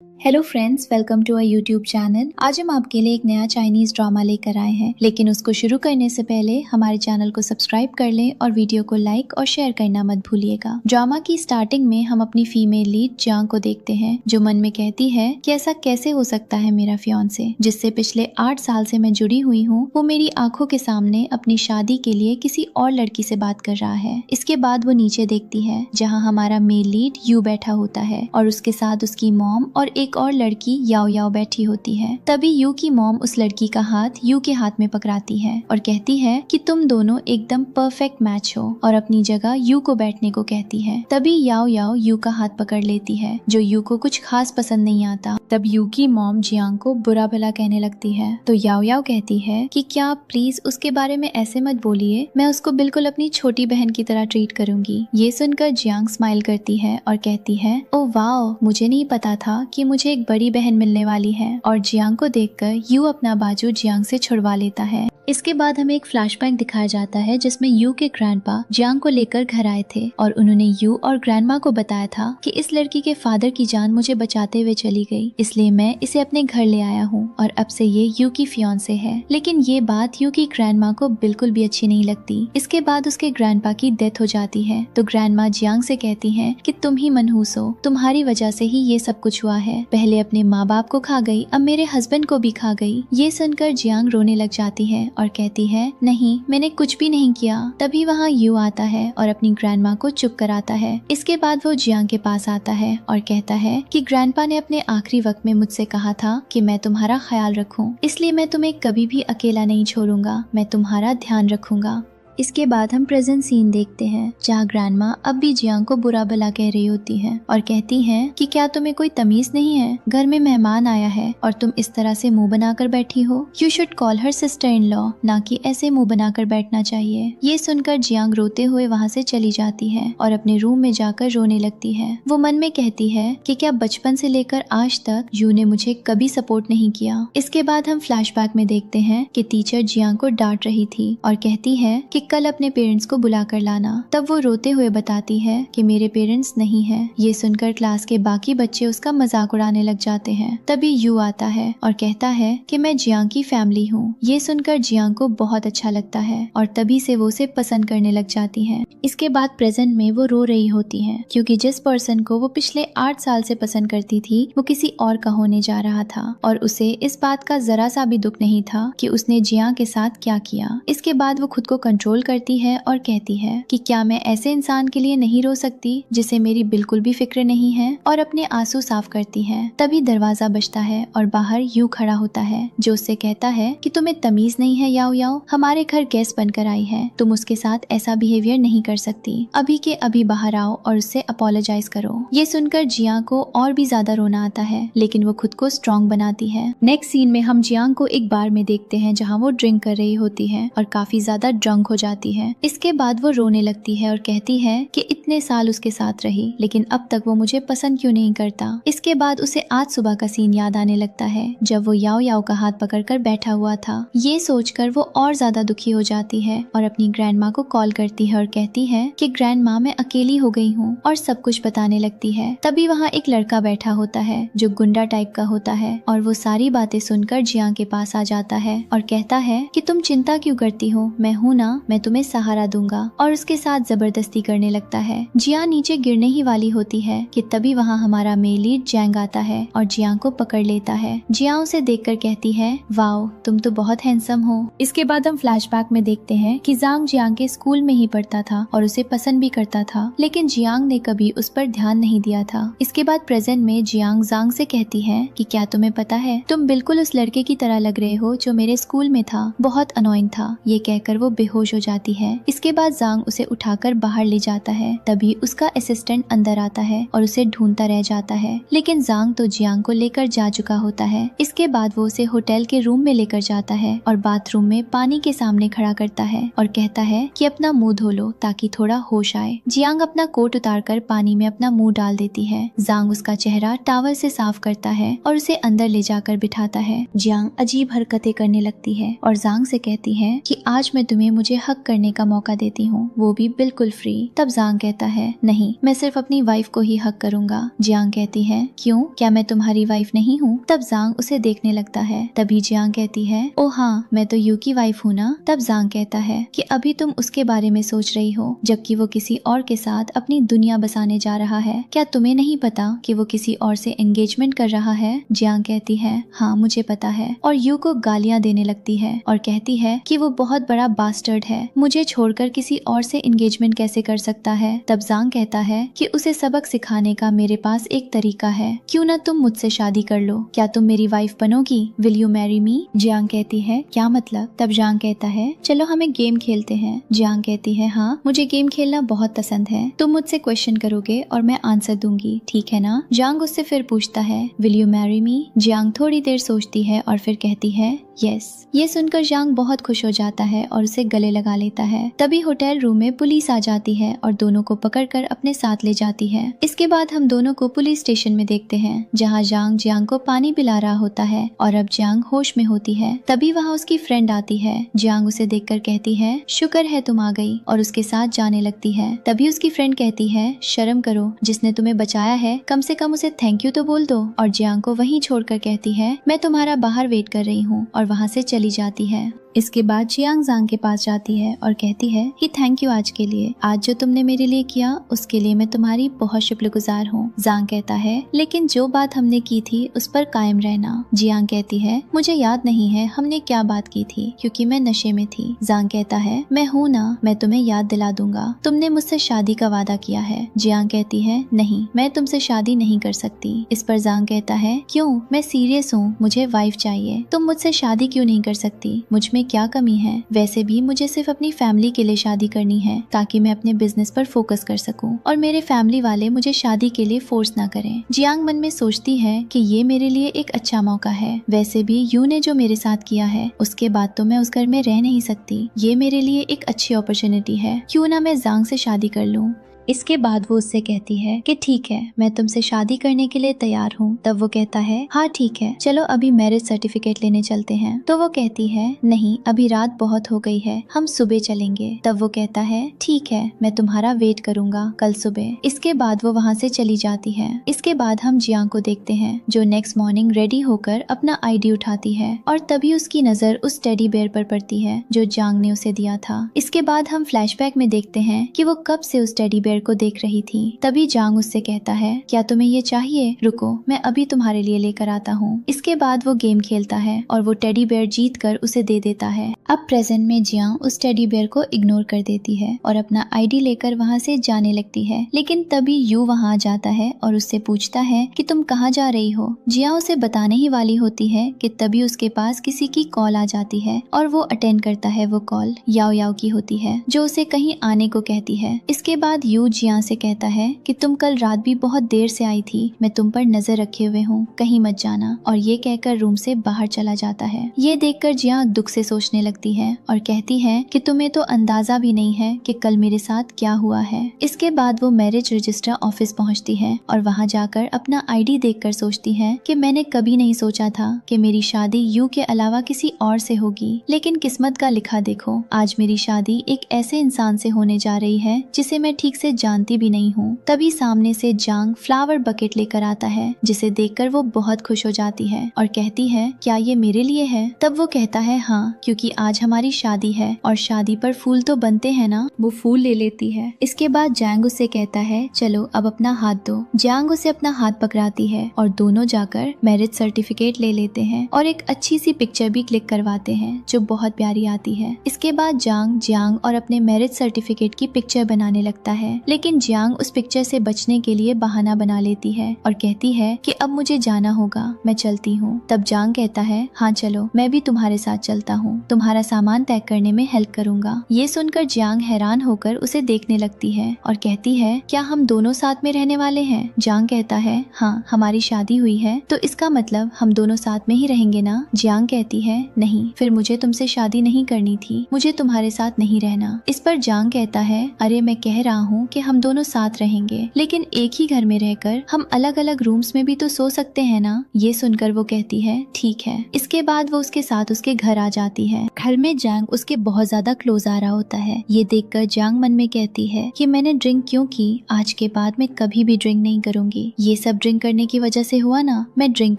Hello friends, welcome to our YouTube channel. आज हम आपके लिए एक नया चाइनीज ड्रामा लेकर आए हैं, लेकिन उसको शुरू करने से पहले हमारे चैनल को सब्सक्राइब कर लें और वीडियो को लाइक और शेयर करना मत भूलिएगा। ड्रामा की स्टार्टिंग में हम अपनी फीमेल लीड जियांग को देखते हैं, जो मन में कहती है कि ऐसा कैसे हो सकता है, मेरा फियांसे जिससे पिछले 8 साल से मैं जुड़ी हुई हूँ, वो मेरी आंखों के सामने अपनी शादी के लिए किसी और लड़की से बात कर रहा है। इसके बाद वो नीचे देखती है जहाँ हमारा मेल लीड यू बैठा होता है और उसके साथ उसकी मॉम और एक और लड़की याओ याओ बैठी होती है। तभी यू की मॉम उस लड़की का हाथ यू के हाथ में पकड़ाती है और कहती है कि तुम दोनों एकदम परफेक्ट मैच हो, और अपनी जगह यू को बैठने को कहती है। तभी याओ याओ यू का हाथ पकड़ लेती है, जो यू को कुछ खास पसंद नहीं आता। तब यू की मॉम जियांग को बुरा भला कहने लगती है, तो याओ याओ कहती है कि क्या आप प्लीज उसके बारे में ऐसे मत बोलिए, मैं उसको बिल्कुल अपनी छोटी बहन की तरह ट्रीट करूंगी। ये सुनकर जियांग स्माइल करती है और कहती है, ओ वाओ, मुझे नहीं पता था कि मुझे एक बड़ी बहन मिलने वाली है। और जियांग को देखकर यू अपना बाजू जियांग से छुड़वा लेता है। इसके बाद हमें एक फ्लैशबैक दिखाया जाता है जिसमें यू के ग्रैंडपा जियांग को लेकर घर आए थे और उन्होंने यू और ग्रैंडमा को बताया था कि इस लड़की के फादर की जान मुझे बचाते हुए चली गई, इसलिए मैं इसे अपने घर ले आया हूँ और अब से ये यू की फियांसे है। लेकिन ये बात यू की ग्रैंडमा को बिल्कुल भी अच्छी नहीं लगती। इसके बाद उसके ग्रैंडपा की डेथ हो जाती है, तो ग्रैंडमा जियांग से कहती है कि तुम ही मनहूस हो, तुम्हारी वजह से ही ये सब कुछ हुआ है। पहले अपने माँ बाप को खा गई, अब मेरे हस्बैंड को भी खा गई। ये सुनकर जियांग रोने लग जाती है और कहती है, नहीं, मैंने कुछ भी नहीं किया। तभी वहाँ यू आता है और अपनी ग्रैंडमा को चुप कराता है। इसके बाद वो जियांग के पास आता है और कहता है कि ग्रैंडपा ने अपने आखिरी वक्त में मुझसे कहा था कि मैं तुम्हारा ख्याल रखूं, इसलिए मैं तुम्हें कभी भी अकेला नहीं छोड़ूंगा, मैं तुम्हारा ध्यान रखूंगा। इसके बाद हम प्रेजेंट सीन देखते हैं जहाँ ग्रैंडमा अब भी जियांग को बुरा भला कह रही होती हैं और कहती हैं कि क्या तुम्हें कोई तमीज नहीं है, घर में मेहमान आया है और तुम इस तरह से मुंह बनाकर बैठी हो। You should call her sister in law, ना कि ऐसे मुंह बनाकर बैठना चाहिए। ये सुनकर जियांग रोते हुए वहाँ से चली जाती है और अपने रूम में जाकर रोने लगती है। वो मन में कहती है कि क्या बचपन से लेकर आज तक यू ने मुझे कभी सपोर्ट नहीं किया। इसके बाद हम फ्लैशबैक में देखते हैं कि टीचर जियांग को डांट रही थी और कहती है कि कल अपने पेरेंट्स को बुला कर लाना। तब वो रोते हुए बताती है कि मेरे पेरेंट्स नहीं हैं। ये सुनकर क्लास के बाकी बच्चे उसका मजाक उड़ाने लग जाते हैं। तभी यू आता है और कहता है कि मैं जियांग की फैमिली हूँ। ये सुनकर जियांग को बहुत अच्छा लगता है और तभी से वो उसे पसंद करने लग जाती है। इसके बाद प्रेजेंट में वो रो रही होती है क्योंकि जिस पर्सन को वो पिछले 8 साल से पसंद करती थी वो किसी और का होने जा रहा था और उसे इस बात का जरा सा भी दुख नहीं था कि उसने जियांग के साथ क्या किया। इसके बाद वो खुद को कंट्रोल करती है और कहती है कि क्या मैं ऐसे इंसान के लिए नहीं रो सकती जिसे मेरी बिल्कुल भी फिक्र नहीं है, और अपने आंसू साफ करती है। तभी दरवाजा बजता है और बाहर यू खड़ा होता है जो उससे कहता है कि तुम्हें तमीज नहीं है याओ याओ, हमारे घर गेस्ट बनकर आई है, तुम उसके साथ ऐसा बिहेवियर नहीं कर सकती, अभी के अभी बाहर आओ और उससे अपोलोजाइज करो। ये सुनकर जियांग को और भी ज्यादा रोना आता है, लेकिन वो खुद को स्ट्रॉन्ग बनाती है। नेक्स्ट सीन में हम जियांग को एक बार में देखते हैं जहाँ वो ड्रिंक कर रही होती है और काफी ज्यादा ड्रंक हो जाती है। इसके बाद वो रोने लगती है और कहती है कि इतने साल उसके साथ रही, लेकिन अब तक वो मुझे पसंद क्यों नहीं करता। इसके बाद उसे आज सुबह का सीन याद आने लगता है जब वो याओ याओ का हाथ पकड़कर बैठा हुआ था। ये सोचकर वो और ज्यादा दुखी हो जाती है और अपनी ग्रैंडमा को कॉल करती है और कहती है कि ग्रैंडमा, मैं अकेली हो गई हूँ, और सब कुछ बताने लगती है। तभी वहाँ एक लड़का बैठा होता है जो गुंडा टाइप का होता है और वो सारी बातें सुनकर जियांग के पास आ जाता है और कहता है कि तुम चिंता क्यों करती हो, मैं हूँ ना, मैं तुम्हें सहारा दूंगा, और उसके साथ जबरदस्ती करने लगता है। जियांग नीचे गिरने ही वाली होती है कि तभी वहाँ हमारा मेल लीड जैंग आता है और जियांग को पकड़ लेता है। जियांग उसे देखकर कहती है, वाओ, तुम तो बहुत हैंडसम हो। इसके बाद हम फ्लैशबैक में देखते हैं कि जांग जियांग के स्कूल में ही पढ़ता था और उसे पसंद भी करता था, लेकिन जियांग ने कभी उस पर ध्यान नहीं दिया था। इसके बाद प्रेजेंट में जियांग जांग से कहती है कि क्या तुम्हें पता है, तुम बिल्कुल उस लड़के की तरह लग रहे हो जो मेरे स्कूल में था, बहुत अनोइंग था। ये कहकर वो बेहोश हो जाती है। इसके बाद जांग उसे उठाकर बाहर ले जाता है। तभी उसका असिस्टेंट अंदर आता है और उसे ढूंढता रह जाता है, लेकिन जांग तो जियांग को लेकर जा चुका होता है। इसके बाद वो उसे होटल के रूम में लेकर जाता है और बाथरूम में पानी के सामने खड़ा करता है और कहता है कि अपना मुंह धो लो ताकि थोड़ा होश आए। जियांग अपना कोट उतारकर पानी में अपना मुंह डाल देती है। जांग उसका चेहरा टावल से साफ करता है और उसे अंदर ले जाकर बिठाता है। जियांग अजीब हरकतें करने लगती है और जांग से कहती है कि आज मैं तुम्हें मुझे हक करने का मौका देती हूँ, वो भी बिल्कुल फ्री। तब जांग कहता है नहीं, मैं सिर्फ अपनी वाइफ को ही हक करूंगा। जियांग कहती है क्यों, क्या मैं तुम्हारी वाइफ नहीं हूँ? तब जांग उसे देखने लगता है। तभी जियांग कहती है ओ हाँ, मैं तो यू की वाइफ हूँ ना। तब जांग कहता है कि अभी तुम उसके बारे में सोच रही हो, जबकि वो किसी और के साथ अपनी दुनिया बसाने जा रहा है। क्या तुम्हें नहीं पता कि वो किसी और से एंगेजमेंट कर रहा है? जियांग कहती है हाँ मुझे पता है, और यू को गालियां देने लगती है और कहती है कि वो बहुत बड़ा बास्टर्ड है, मुझे छोड़कर किसी और से एंगेजमेंट कैसे कर सकता है। तब जांग कहता है कि उसे सबक सिखाने का मेरे पास एक तरीका है, क्यों ना तुम मुझसे शादी कर लो, क्या तुम मेरी वाइफ बनोगी? Will you marry me? Jiang कहती है क्या मतलब? तब जांग कहता है चलो हम एक गेम खेलते हैं। जियांग कहती है हाँ, मुझे गेम खेलना बहुत पसंद है, तुम मुझसे क्वेश्चन करोगे और मैं आंसर दूंगी, ठीक है ना? जियांग उससे फिर पूछता है will you marry me? Jiang थोड़ी देर सोचती है और फिर कहती है यस। ये सुनकर जियांग बहुत खुश हो जाता है और उसे गले लगा लेता है। तभी होटल रूम में पुलिस आ जाती है और दोनों को पकड़कर अपने साथ ले जाती है। इसके बाद हम दोनों को पुलिस स्टेशन में देखते हैं, जहाँ जियांग को पानी पिला रहा होता है और अब जियांग होश में होती है। तभी वहाँ उसकी फ्रेंड आती है। जियांग उसे देखकर कहती है शुक्र है तुम आ गई, और उसके साथ जाने लगती है। तभी उसकी फ्रेंड कहती है शर्म करो, जिसने तुम्हें बचाया है कम से कम उसे थैंक यू तो बोल दो। और जियांग को वहीं छोड़कर कहती है मैं तुम्हारा बाहर वेट कर रही हूँ, और वहाँ से चली जाती है। इसके बाद जियांग जांग के पास जाती है और कहती है कि थैंक यू आज के लिए, आज जो तुमने मेरे लिए किया उसके लिए मैं तुम्हारी बहुत शुक्रगुजार हूँ। जांग कहता है लेकिन जो बात हमने की थी उस पर कायम रहना। जियांग कहती है मुझे याद नहीं है हमने क्या बात की थी, क्योंकि मैं नशे में थी। जांग कहता है मैं हूँ ना, मैं तुम्हें याद दिला दूंगा, तुमने मुझसे शादी का वादा किया है। जियांग कहती है नहीं, मैं तुमसे शादी नहीं कर सकती। इस पर जांग कहता है क्यों, मैं सीरियस हूँ, मुझे वाइफ चाहिए, तुम मुझसे शादी क्यों नहीं कर सकती? मुझ में क्या कमी है? वैसे भी मुझे सिर्फ अपनी फैमिली के लिए शादी करनी है, ताकि मैं अपने बिजनेस पर फोकस कर सकूं और मेरे फैमिली वाले मुझे शादी के लिए फोर्स ना करें। जियांग मन में सोचती है कि ये मेरे लिए एक अच्छा मौका है, वैसे भी यू ने जो मेरे साथ किया है उसके बाद तो मैं उस घर में रह नहीं सकती, ये मेरे लिए एक अच्छी अपॉर्चुनिटी है, क्यों ना मैं जांग से शादी कर लूं। इसके बाद वो उससे कहती है कि ठीक है, मैं तुमसे शादी करने के लिए तैयार हूँ। तब वो कहता है हाँ ठीक है, चलो अभी मैरिज सर्टिफिकेट लेने चलते हैं। तो वो कहती है नहीं, अभी रात बहुत हो गई है, हम सुबह चलेंगे। तब वो कहता है ठीक है, मैं तुम्हारा वेट करूंगा कल सुबह। इसके बाद वो वहाँ से चली जाती है। इसके बाद हम जियांग को देखते हैं, जो नेक्स्ट मॉर्निंग रेडी होकर अपना आईडी उठाती है, और तभी उसकी नजर उस टेडी बेयर पर पड़ती है जो जियांग ने उसे दिया था। इसके बाद हम फ्लैशबैक में देखते हैं कि वो कब से उस टेडी बेयर को देख रही थी। तभी जियांग उससे कहता है क्या तुम्हें ये चाहिए? रुको, मैं अभी तुम्हारे लिए लेकर आता हूँ। इसके बाद वो गेम खेलता है और वो टेडी बेयर जीत कर उसे दे देता है। अब प्रेजेंट में जियांग उस टेडी बेयर को इग्नोर कर देती है और अपना आईडी लेकर वहाँ से जाने लगती है। लेकिन तभी यू वहाँ जाता है और उससे पूछता है कि तुम कहाँ जा रही हो। जियांग उसे बताने ही वाली होती है कि तभी उसके पास किसी की कॉल आ जाती है और वो अटेंड करता है। वो कॉल याओ याओ की होती है, जो उसे कहीं आने को कहती है। इसके बाद यू जियांग से कहता है कि तुम कल रात भी बहुत देर से आई थी, मैं तुम पर नजर रखे हुए हूँ, कहीं मत जाना। और ये कहकर रूम से बाहर चला जाता है। ये देखकर जियांग दुख से सोचने लगती है और कहती है कि तुम्हें तो अंदाजा भी नहीं है कि कल मेरे साथ क्या हुआ है। इसके बाद वो मैरिज रजिस्ट्रार ऑफिस पहुँचती है और वहाँ जाकर अपना आईडी देखकर सोचती है कि मैंने कभी नहीं सोचा था कि मेरी शादी यू के अलावा किसी और से होगी, लेकिन किस्मत का लिखा देखो, आज मेरी शादी एक ऐसे इंसान से होने जा रही है जिसे मैं ठीक से जानती भी नहीं हूँ। तभी सामने से जियांग फ्लावर बकेट लेकर आता है, जिसे देखकर वो बहुत खुश हो जाती है और कहती है क्या ये मेरे लिए है? तब वो कहता है हाँ, क्योंकि आज हमारी शादी है और शादी पर फूल तो बनते हैं ना। वो फूल ले लेती है। इसके बाद जियांग उससे कहता है चलो अब अपना हाथ दो। जियांग उसे अपना हाथ पकड़ाती है और दोनों जाकर मैरिज सर्टिफिकेट ले लेते हैं और एक अच्छी सी पिक्चर भी क्लिक करवाते हैं जो बहुत प्यारी आती है। इसके बाद जियांग और अपने मैरिज सर्टिफिकेट की पिक्चर बनाने लगता है, लेकिन जियांग उस पिक्चर से बचने के लिए बहाना बना लेती है और कहती है कि अब मुझे जाना होगा, मैं चलती हूँ। तब जियांग कहता है हाँ चलो, मैं भी तुम्हारे साथ चलता हूँ, तुम्हारा सामान पैक करने में हेल्प करूंगा। ये सुनकर जियांग हैरान होकर उसे देखने लगती है और कहती है क्या हम दोनों साथ में रहने वाले हैं? जियांग कहता है हाँ, हमारी शादी हुई है तो इसका मतलब हम दोनों साथ में ही रहेंगे ना। जियांग कहती है नहीं, फिर मुझे तुमसे शादी नहीं करनी थी, मुझे तुम्हारे साथ नहीं रहना। इस पर जियांग कहता है अरे मैं कह रहा हूँ कि हम दोनों साथ रहेंगे, लेकिन एक ही घर में रहकर हम अलग अलग रूम्स में भी तो सो सकते हैं ना। ये सुनकर वो कहती है ठीक है। इसके बाद वो उसके साथ उसके घर आ जाती है। घर में जैंग उसके बहुत ज्यादा क्लोज आ रहा होता है। ये देखकर जैंग मन में कहती है कि मैंने ड्रिंक क्यों की, आज के बाद मैं कभी भी ड्रिंक नहीं करूंगी। ये सब ड्रिंक करने की वजह से हुआ ना, मैं ड्रिंक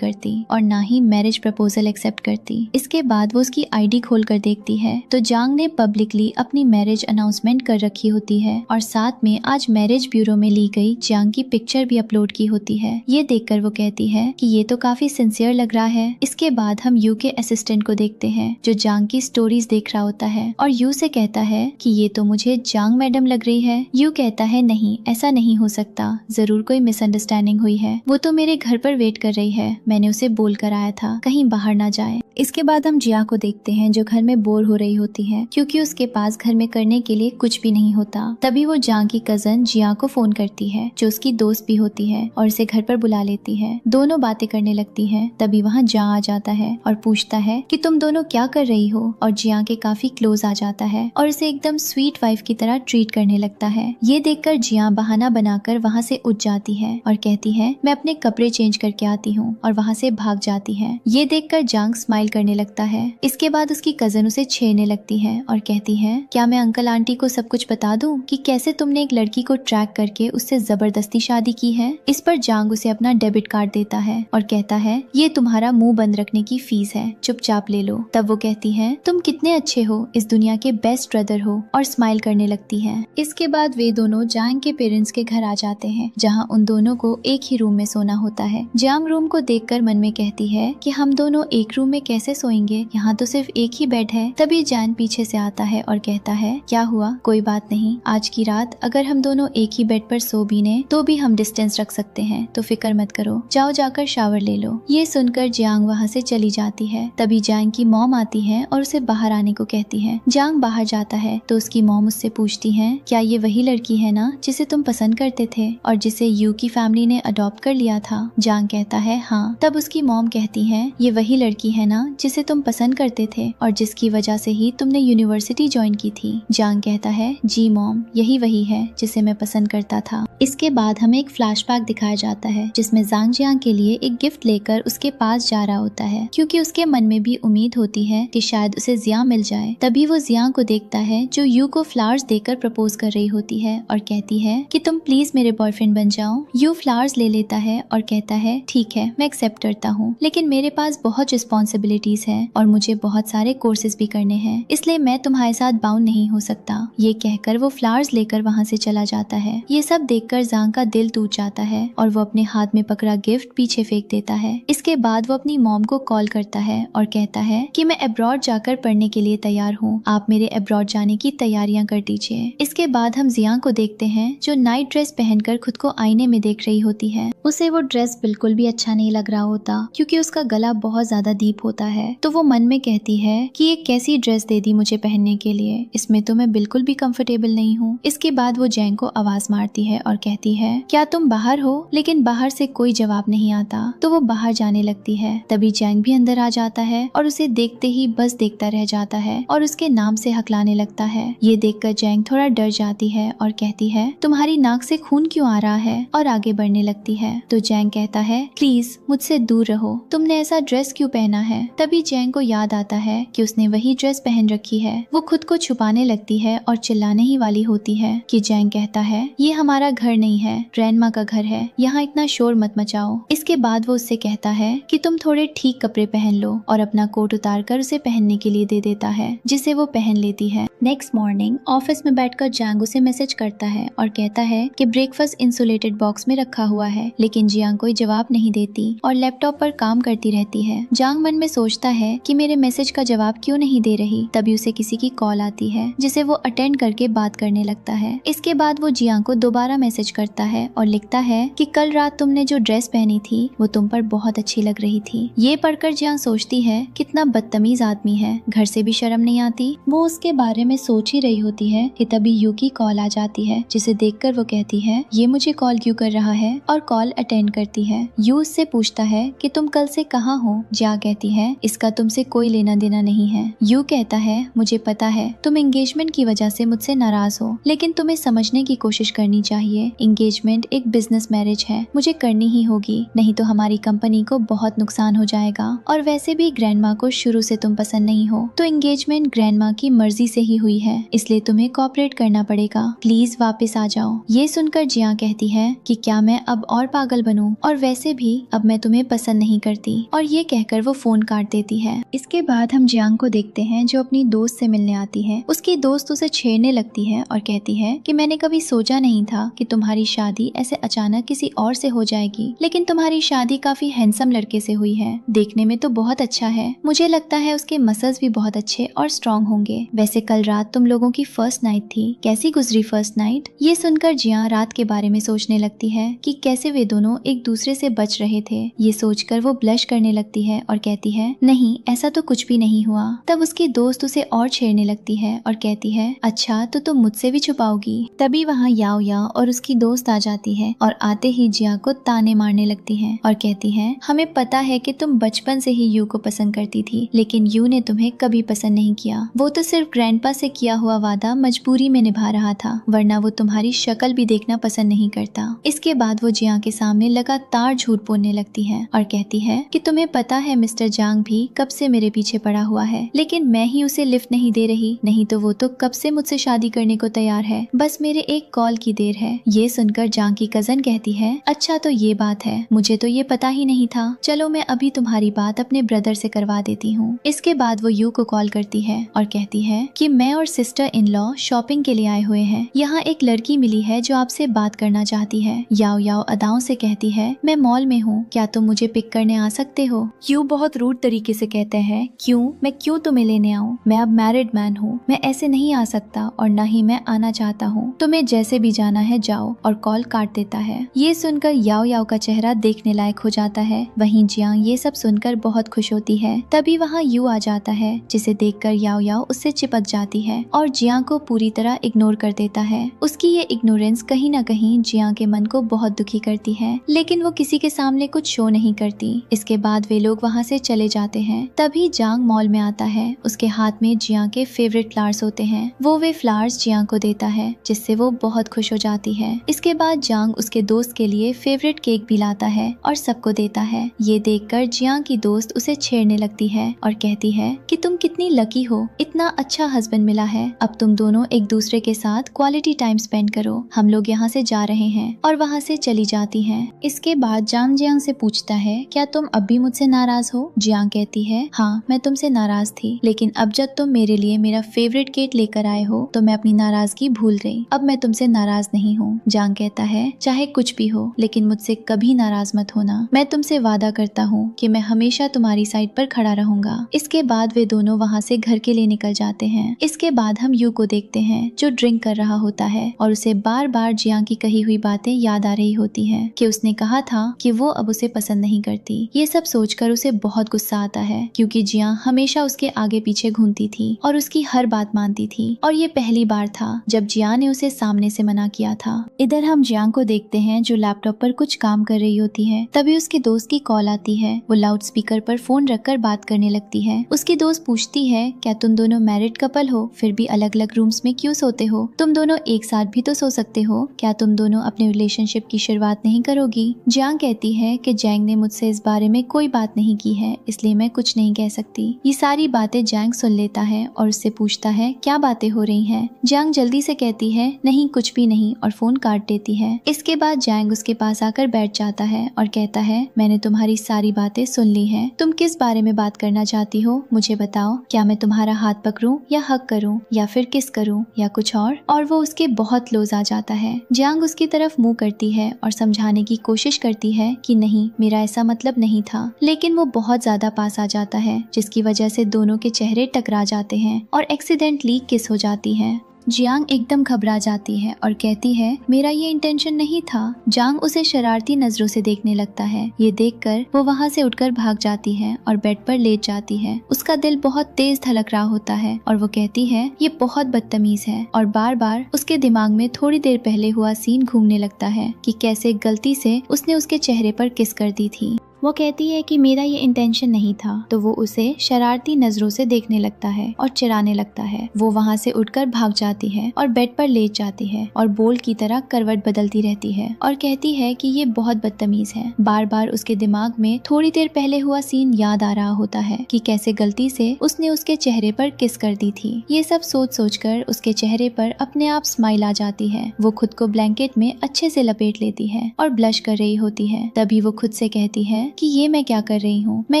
करती और ना ही मैरिज प्रपोजल एक्सेप्ट करती। इसके बाद वो उसकी आईडी खोल कर देखती है तो जैंग ने पब्लिकली अपनी मैरिज अनाउंसमेंट कर रखी होती है और साथ में आज मैरिज ब्यूरो में ली गई जैंग की पिक्चर भी अपलोड की होती है। ये देखकर वो कहती है कि ये तो काफी सिंसियर लग रहा है। इसके बाद हम यू के असिस्टेंट को देखते हैं जो जैंग की स्टोरीज देख रहा होता है और यू से कहता है कि ये तो मुझे जैंग मैडम लग रही है। यू कहता है नहीं, ऐसा नहीं हो सकता, जरूर कोई मिसअंडरस्टैंडिंग हुई है। वो तो मेरे घर पर वेट कर रही है, मैंने उसे बोल कर आया था कहीं बाहर ना जाए। इसके बाद हम जिया को देखते हैं जो घर में बोर हो रही होती है क्योंकि उसके पास घर में करने के लिए कुछ भी नहीं होता। तभी वो जैंग की कजन जिया को फोन करती है जो उसकी दोस्त भी होती है और उसे घर पर बुला लेती है। दोनों बातें करने लगती हैं। तभी वहाँ जा आ जाता है और पूछता है कि तुम दोनों क्या कर रही हो, और जिया के काफी क्लोज आ जाता है और उसे एकदम स्वीट वाइफ की तरह ट्रीट करने लगता है। ये देखकर जिया बहाना बनाकर वहाँ से उठ जाती है और कहती है मैं अपने कपड़े चेंज करके आती हूँ और वहाँ से भाग जाती है। ये देखकर जैंग स्माइल करने लगता है। इसके बाद उसकी कजन उसे छेड़ने लगती है और कहती है क्या मैं अंकल आंटी को सब कुछ बता दूं कि कैसे तुमने एक लड़की को ट्रैक करके उससे जबरदस्ती शादी की है। इस पर जैंग उसे अपना डेबिट कार्ड देता है और कहता है ये तुम्हारा मुंह बंद रखने की फीस है, चुपचाप ले लो। तब वो कहती है तुम कितने अच्छे हो, इस दुनिया के बेस्ट ब्रदर हो, और स्माइल करने लगती है। इसके बाद वे दोनों जैंग के पेरेंट्स के घर आ जाते हैं जहाँ उन दोनों को एक ही रूम में सोना होता है। जैंग रूम को देखकर मन में कहती है कि हम दोनों एक रूम में कैसे सोएंगे, यहाँ तो सिर्फ एक ही बेड है। तभी जैन पीछे से आता है और कहता है क्या हुआ, कोई बात नहीं, आज की रात अगर हम दोनों एक ही बेड पर सो भी ने तो भी हम डिस्टेंस रख सकते हैं, तो फिक्र मत करो, जाओ जाकर शावर ले लो। ये सुनकर जैंग वहाँ से चली जाती है। तभी जैंग की मॉम आती है और उसे बाहर आने को कहती है। जैंग बाहर जाता है तो उसकी मॉम उससे पूछती है क्या ये वही लड़की है ना जिसे तुम पसंद करते थे और जिसे यू की फैमिली ने अडॉप्ट कर लिया था। जैंग कहता है हाँ। तब उसकी मॉम कहती है ये वही लड़की है ना जिसे तुम पसंद करते थे और जिसकी वजह से ही तुमने यूनिवर्सिटी ज्वाइन की थी। जैंग कहता है जी मॉम, यही वही है जिसे मैं पसंद करता था। इसके बाद हमें एक फ्लैशबैक दिखाया जाता है जिसमें जांग जियांग के लिए एक गिफ्ट लेकर उसके पास जा रहा होता है क्योंकि उसके मन में भी उम्मीद होती है कि शायद उसे जिया मिल जाए। तभी वो जियांग को देखता है जो यू को फ्लावर्स देकर प्रपोज कर रही होती है और कहती है कि तुम प्लीज मेरे बॉयफ्रेंड बन जाओ। यू फ्लावर्स ले लेता है और कहता है ठीक है मैं एक्सेप्ट करता हूँ, लेकिन मेरे पास बहुत रिस्पॉन्सिबिलिटीज है और मुझे बहुत सारे कोर्सेज भी करने हैं, इसलिए मैं तुम्हारे साथ बाउंड नहीं हो सकता। ये कहकर वो फ्लावर्स लेकर वहाँ से चला जाता है। ये सब देखकर जांग का दिल टूट जाता है और वो अपने हाथ में पकड़ा गिफ्ट पीछे फेंक देता है। इसके बाद वो अपनी मॉम को कॉल करता है और कहता है कि मैं अब्रॉड जाकर पढ़ने के लिए तैयार हूँ, आप मेरे अब्रॉड जाने की तैयारियां कर दीजिए। इसके बाद हम जियांग को देखते हैं जो नाइट ड्रेस पहनकर खुद को आईने में देख रही होती है। उसे वो ड्रेस बिल्कुल भी अच्छा नहीं लग रहा होता क्योंकि उसका गला बहुत ज्यादा डीप होता है। तो वो मन में कहती है कि ये कैसी ड्रेस दे दी मुझे पहनने के लिए, इसमें तो मैं बिल्कुल भी कंफर्टेबल नहीं हूँ। इसके बाद वो जैंग को आवाज मारती है और कहती है क्या तुम बाहर हो, लेकिन बाहर से कोई जवाब नहीं आता। तो वो बाहर जाने लगती है। तभी जैंग भी अंदर आ जाता है और उसे देखते ही बस देखता रह जाता है और उसके नाम से हकलाने लगता है। ये देखकर जैंग थोड़ा डर जाती है और कहती है तुम्हारी नाक से खून क्यों आ रहा है, और आगे बढ़ने लगती है। तो जैंग कहता है प्लीज मुझसे दूर रहो, तुमने ऐसा ड्रेस क्यों पहना है। तभी जैंग को याद आता है कि उसने वही ड्रेस पहन रखी है। वो खुद को छुपाने लगती है और चिल्लाने ही वाली होती है कि जैंग कहता है ये हमारा घर नहीं है, ग्रैंडमा का घर है, यहाँ इतना शोर मत मचाओ। इसके बाद वो उससे कहता है कि तुम थोड़े ठीक कपड़े पहन लो और अपना कोट उतार कर उसे पहनने के लिए दे देता है, जिसे वो पहन लेती है। नेक्स्ट मॉर्निंग ऑफिस में बैठकर जैंग उसे मैसेज करता है और कहता है कि ब्रेकफास्ट इंसुलेटेड बॉक्स में रखा हुआ है, लेकिन जियांग कोई जवाब नहीं देती और लैपटॉप पर काम करती रहती है। जैंग मन में सोचता है कि मेरे मैसेज का जवाब क्यों नहीं दे रही। तभी उसे किसी की कॉल आती है जिसे वो अटेंड करके बात करने लगता है। इसके बाद वो जियांग को दोबारा मैसेज करता है और लिखता है कि कल रात तुमने जो ड्रेस पहनी थी वो तुम पर बहुत अच्छी लग रही थी। ये पढ़कर जियांग सोचती है कितना बदतमीज आदमी है, घर से भी शर्म नहीं आती। वो उसके बारे में सोच ही रही होती है कि तभी यू की कॉल आ जाती है, जिसे देखकर वो कहती है ये मुझे कॉल क्यों कर रहा है, और कॉल अटेंड करती है। यू उससे पूछता है कि तुम कल से कहाँ हो। जिया कहती है इसका तुमसे कोई लेना देना नहीं है। यू कहता है मुझे पता है तुम एंगेजमेंट की वजह से मुझसे नाराज हो, लेकिन तुम्हें समझ समझने की कोशिश करनी चाहिए। एंगेजमेंट एक बिजनेस मैरिज है, मुझे करनी ही होगी, नहीं तो हमारी कंपनी को बहुत नुकसान हो जाएगा। और वैसे भी ग्रैंडमा को शुरू से तुम पसंद नहीं हो, तो एंगेजमेंट ग्रैंडमा की मर्जी से ही हुई है, इसलिए तुम्हें कोऑपरेट करना पड़ेगा। प्लीज वापस आ जाओ। ये सुनकर जिया कहती है कि क्या मैं अब और पागल बनूं, और वैसे भी अब मैं तुम्हें पसंद नहीं करती। और ये कहकर वो फोन काट देती है। इसके बाद हम जियांग को देखते हैं जो अपनी दोस्त से मिलने आती है। उसकी दोस्त उसे छेड़ने लगती है और कहती है कि मैंने कभी सोचा नहीं था कि तुम्हारी शादी ऐसे अचानक किसी और से हो जाएगी, लेकिन तुम्हारी शादी काफी हैंडसम लड़के से हुई है, देखने में तो बहुत अच्छा है। मुझे लगता है उसके मसल्स भी बहुत अच्छे और स्ट्रॉन्ग होंगे। वैसे कल रात तुम लोगों की फर्स्ट नाइट थी, कैसी गुजरी फर्स्ट नाइट? ये सुनकर जिया रात के बारे में सोचने लगती है कि कैसे वे दोनों एक दूसरे से बच रहे थे। ये सोचकर वो ब्लश करने लगती है और कहती है नहीं, ऐसा तो कुछ भी नहीं हुआ। तब उसकी दोस्त उसे और छेड़ने लगती है और कहती है अच्छा तो तुम मुझसे भी छुपाओगी। तभी वहाँ याओ याओ और उसकी दोस्त आ जाती है और आते ही जिया को ताने मारने लगती है और कहती है हमें पता है कि तुम बचपन से ही यू को पसंद करती थी, लेकिन यू ने तुम्हें कभी पसंद नहीं किया। वो तो सिर्फ ग्रैंडपा से किया हुआ वादा मजबूरी में निभा रहा था, वरना वो तुम्हारी शक्ल भी देखना पसंद नहीं करता। इसके बाद वो जिया के सामने लगातार झूठ बोलने लगती है और कहती है कि तुम्हें पता है मिस्टर जांग भी कब से मेरे पीछे पड़ा हुआ है, लेकिन मैं ही उसे लिफ्ट नहीं दे रही, नहीं तो वो तो कब से मुझसे शादी करने को तैयार है, बस मेरे एक कॉल की देर है। ये सुनकर जांग की कजन कहती है अच्छा तो ये बात है, मुझे तो ये पता ही नहीं था, चलो मैं अभी तुम्हारी बात अपने ब्रदर से करवा देती हूँ। इसके बाद वो यू को कॉल करती है और कहती है कि मैं और सिस्टर इन लॉ शॉपिंग के लिए आए हुए हैं, यहाँ एक लड़की मिली है जो आपसे बात करना चाहती है। याओ याओ अदाओं से कहती है मैं मॉल में हूँ, क्या तुम मुझे पिक करने आ सकते हो? यू बहुत रूड तरीके से कहते हैं क्यों, मैं क्यों तुम्हें लेने आऊँ, मैं अब मैरिड मैन हूँ, मैं ऐसे नहीं आ सकता और न ही मैं आना चाहता हूँ, तुम्हें जैसे भी जाना है जाओ, और कॉल काट देता है। ये सुनकर याओ याओ का चेहरा देखने लायक हो जाता है। वहीं जियांग ये सब सुनकर बहुत खुश होती है। तभी वहाँ यू आ जाता है जिसे देखकर याओ याओ उससे चिपक जाती है और जियांग को पूरी तरह इग्नोर कर देता है। उसकी ये इग्नोरेंस कहीं न कहीं जियांग के मन को बहुत दुखी करती है, लेकिन वो किसी के सामने कुछ शो नहीं करती। इसके बाद वे लोग वहाँ से चले जाते हैं। तभी जांग मॉल में आता है, उसके हाथ में जियांग के फेवरेट फ्लावर्स होते हैं। वो वे फ्लावर्स जियांग को देता है जिससे वो बहुत खुश हो जाती है। इसके बाद जांग उसके दोस्त के लिए फेवरेट केक भी लाता है और सबको देता है। ये देखकर जियांग की दोस्त उसे छेड़ने लगती है और कहती है कि तुम कितनी लकी हो, इतना अच्छा हस्बैंड मिला है, अब तुम दोनों एक दूसरे के साथ क्वालिटी टाइम स्पेंड करो, हम लोग यहाँ से जा रहे हैं, और वहाँ से चली जाती है। इसके बाद जांग जियांग से पूछता है क्या तुम अब भी मुझसे नाराज हो? जियांग कहती है हाँ मैं तुमसे नाराज थी, लेकिन अब जब तुम मेरे लिए मेरा फेवरेट केक लेकर आए हो तो मैं अपनी नाराजगी भूल गई, अब मैं तुमसे नाराज नहीं हूँ। जांग कहता है चाहे कुछ भी हो, लेकिन मुझसे कभी नाराज मत होना, मैं तुमसे वादा करता हूँ कि मैं हमेशा तुम्हारी साइड पर खड़ा रहूंगा। इसके बाद वे दोनों वहाँ से घर के लिए निकल जाते हैं। इसके बाद हम यू को देखते हैं जो ड्रिंक कर रहा होता है और उसे बार बार जियांग की कही हुई बातें याद आ रही होती हैं कि उसने कहा था कि वो अब उसे पसंद नहीं करती। ये सब सोचकर उसे बहुत गुस्सा आता है क्योंकि जियांग हमेशा उसके आगे पीछे घूमती थी और उसकी हर बात मानती थी, और ये पहली बार था जब जियांग ने उसे सामने से मना किया था। इधर हम जियांग को देखते हैं जो लैपटॉप पर कुछ काम कर रही होती है। तभी उसकी दोस्त की कॉल आती है। वो लाउड स्पीकर पर फोन रखकर बात करने लगती है। उसकी दोस्त पूछती है क्या तुम दोनों मैरिड कपल हो, फिर भी अलग अलग रूम्स में क्यों सोते हो? तुम दोनों एक साथ भी तो सो सकते हो, क्या तुम दोनों अपने रिलेशनशिप की शुरुआत नहीं करोगी? जियांग कहती है कि जैंग ने मुझसे इस बारे में कोई बात नहीं की है, इसलिए मैं कुछ नहीं कह सकती। ये सारी बातें जैंग सुन लेता है और उससे पूछता है क्या बातें हो रही हैं? जियांग जल्दी से कहती है नहीं कुछ भी नहीं और फोन काट देती है। इसके बाद जैंग उसके पास आकर बैठ जाता है और कहता है मैंने तुम्हारी सारी बातें सुन ली हैं, तुम किस बारे में बात करना चाहती हो मुझे बताओ, क्या मैं तुम्हारा हाथ पकड़ूं या हक करूं या फिर किस करूं या कुछ और वो उसके बहुत क्लोज आ जाता है। जियांग उसकी तरफ मुंह करती है और समझाने की कोशिश करती है कि नहीं मेरा ऐसा मतलब नहीं था, लेकिन वो बहुत ज्यादा पास आ जाता है जिसकी वजह से दोनों के चेहरे टकरा जाते हैं और एक्सीडेंटली किस हो जाती है। जियांग एकदम घबरा जाती है और कहती है मेरा ये इंटेंशन नहीं था। जांग उसे शरारती नजरों से देखने लगता है। ये देखकर वो वहाँ से उठकर भाग जाती है और बेड पर लेट जाती है। उसका दिल बहुत तेज धड़क रहा होता है और वो कहती है ये बहुत बदतमीज है, और बार बार उसके दिमाग में थोड़ी देर पहले हुआ सीन घूमने लगता है कि कैसे गलती से उसने उसके चेहरे पर किस कर दी थी। वो कहती है कि मेरा ये इंटेंशन नहीं था, तो वो उसे शरारती नजरों से देखने लगता है और चिढ़ाने लगता है। वो वहाँ से उठकर भाग जाती है और बेड पर लेट जाती है और बोल की तरह करवट बदलती रहती है और कहती है कि ये बहुत बदतमीज है। बार बार उसके दिमाग में थोड़ी देर पहले हुआ सीन याद आ रहा होता है कि कैसे गलती से उसने उसके चेहरे पर किस कर दी थी। ये सब सोच सोचकर उसके चेहरे पर अपने आप स्माइल आ जाती है। वो खुद को ब्लैंकेट में अच्छे से लपेट लेती है और ब्लश कर रही होती है। तभी वो खुद से कहती है कि ये मैं क्या कर रही हूँ, मैं